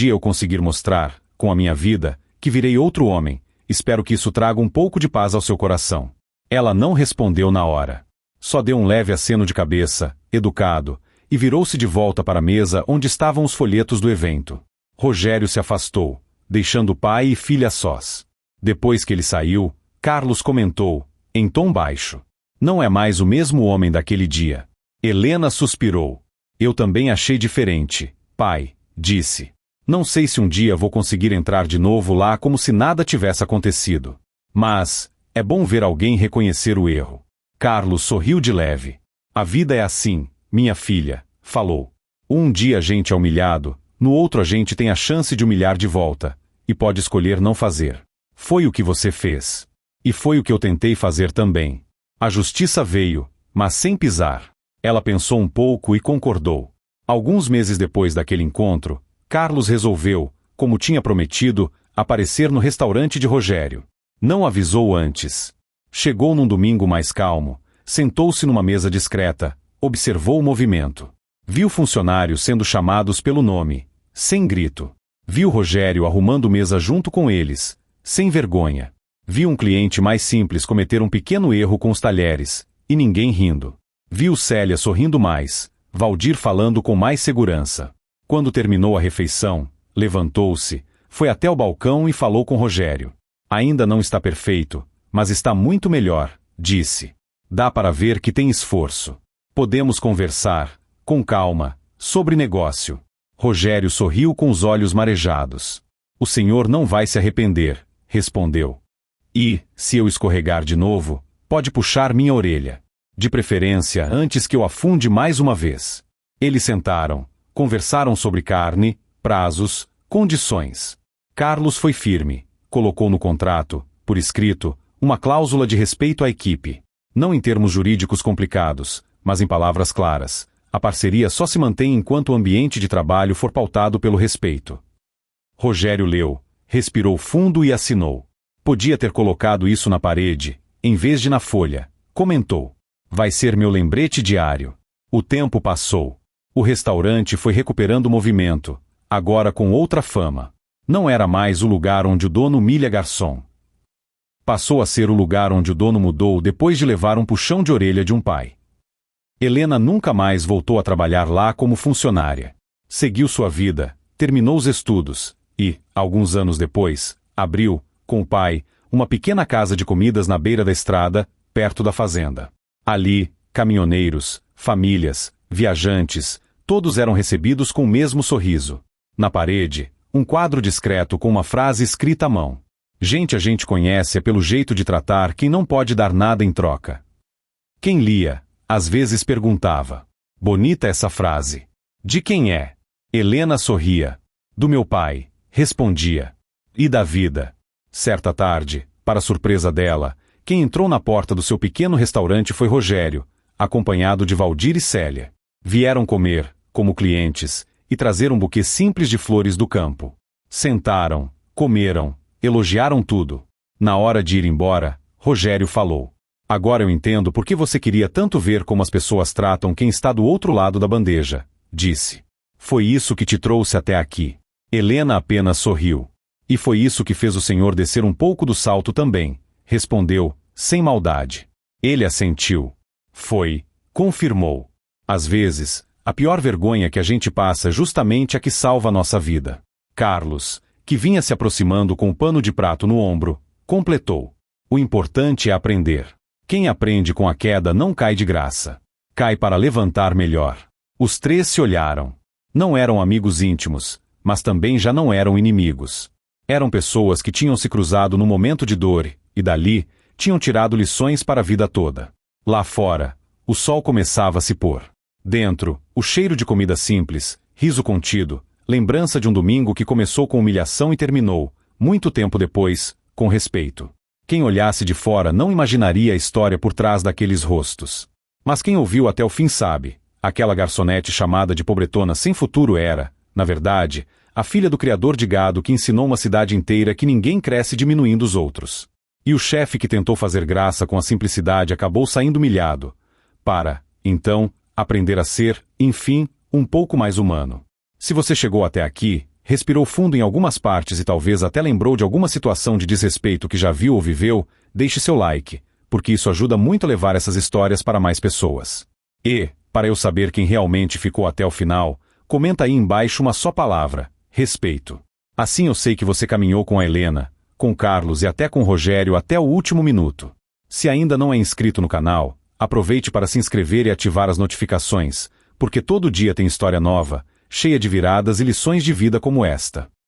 eu conseguir mostrar, com a minha vida, que virei outro homem, Espero que isso traga um pouco de paz ao seu coração. Ela não respondeu na hora. Só deu um leve aceno de cabeça, educado, e virou-se de volta para a mesa onde estavam os folhetos do evento. Rogério se afastou, deixando pai e filha sós. Depois que ele saiu, Carlos comentou, em tom baixo: "Não é mais o mesmo homem daquele dia." Helena suspirou. "Eu também achei diferente, pai", disse. "Não sei se um dia vou conseguir entrar de novo lá como se nada tivesse acontecido. Mas é bom ver alguém reconhecer o erro." Carlos sorriu de leve. "A vida é assim, minha filha", falou. "Um dia a gente é humilhado, no outro a gente tem a chance de humilhar de volta, e pode escolher não fazer. Foi o que você fez. E foi o que eu tentei fazer também. A justiça veio, mas sem pisar." Ela pensou um pouco e concordou. Alguns meses depois daquele encontro, Carlos resolveu, como tinha prometido, aparecer no restaurante de Rogério. Não avisou antes. Chegou num domingo mais calmo, sentou-se numa mesa discreta, observou o movimento. Viu funcionários sendo chamados pelo nome, sem grito. Viu Rogério arrumando mesa junto com eles, sem vergonha. Viu um cliente mais simples cometer um pequeno erro com os talheres, e ninguém rindo. Viu Célia sorrindo mais, Valdir falando com mais segurança. Quando terminou a refeição, levantou-se, foi até o balcão e falou com Rogério. "Ainda não está perfeito, mas está muito melhor", disse. "Dá para ver que tem esforço. Podemos conversar, com calma, sobre negócio." Rogério sorriu com os olhos marejados. "O senhor não vai se arrepender", respondeu. "E, se eu escorregar de novo, pode puxar minha orelha. De preferência antes que eu afunde mais uma vez." Eles sentaram, conversaram sobre carne, prazos, condições. Carlos foi firme, colocou no contrato, por escrito, uma cláusula de respeito à equipe. Não em termos jurídicos complicados, mas em palavras claras. A parceria só se mantém enquanto o ambiente de trabalho for pautado pelo respeito. Rogério leu, respirou fundo e assinou. Podia ter colocado isso na parede, em vez de na folha, comentou. "Vai ser meu lembrete diário." O tempo passou. O restaurante foi recuperando o movimento, agora com outra fama. Não era mais o lugar onde o dono humilha garçom. Passou a ser o lugar onde o dono mudou depois de levar um puxão de orelha de um pai. Helena nunca mais voltou a trabalhar lá como funcionária. Seguiu sua vida, terminou os estudos e, alguns anos depois, abriu, com o pai, uma pequena casa de comidas na beira da estrada, perto da fazenda. Ali, caminhoneiros, famílias, viajantes, todos eram recebidos com o mesmo sorriso. Na parede, um quadro discreto com uma frase escrita à mão. "Gente a gente conhece é pelo jeito de tratar quem não pode dar nada em troca." Quem lia, às vezes perguntava: "Bonita essa frase. De quem é?" Helena sorria. "Do meu pai", respondia. "E da vida?" Certa tarde, para surpresa dela, quem entrou na porta do seu pequeno restaurante foi Rogério, acompanhado de Valdir e Célia. Vieram comer, como clientes, e trazer um buquê simples de flores do campo. Sentaram, comeram, elogiaram tudo. Na hora de ir embora, Rogério falou: "Agora eu entendo por que você queria tanto ver como as pessoas tratam quem está do outro lado da bandeja", disse. "Foi isso que te trouxe até aqui." Helena apenas sorriu. "E foi isso que fez o senhor descer um pouco do salto também", respondeu, sem maldade. Ele assentiu. "Foi", confirmou. "Às vezes, a pior vergonha que a gente passa é justamente a que salva a nossa vida." Carlos, que vinha se aproximando com o pano de prato no ombro, completou: "O importante é aprender. Quem aprende com a queda não cai de graça. Cai para levantar melhor." Os três se olharam. Não eram amigos íntimos, mas também já não eram inimigos. Eram pessoas que tinham se cruzado no momento de dor, e dali, tinham tirado lições para a vida toda. Lá fora, o sol começava a se pôr. Dentro, o cheiro de comida simples, riso contido, lembrança de um domingo que começou com humilhação e terminou, muito tempo depois, com respeito. Quem olhasse de fora não imaginaria a história por trás daqueles rostos. Mas quem ouviu até o fim sabe, aquela garçonete chamada de pobretona sem futuro era, na verdade, a filha do criador de gado que ensinou uma cidade inteira que ninguém cresce diminuindo os outros. E o chefe que tentou fazer graça com a simplicidade acabou saindo humilhado, para, então, aprender a ser, enfim, um pouco mais humano. Se você chegou até aqui, respirou fundo em algumas partes e talvez até lembrou de alguma situação de desrespeito que já viu ou viveu, deixe seu like, porque isso ajuda muito a levar essas histórias para mais pessoas. E, para eu saber quem realmente ficou até o final, comenta aí embaixo uma só palavra: respeito. Assim eu sei que você caminhou com a Helena, com o Carlos e até com o Rogério até o último minuto. Se ainda não é inscrito no canal, aproveite para se inscrever e ativar as notificações, porque todo dia tem história nova, cheia de viradas e lições de vida como esta.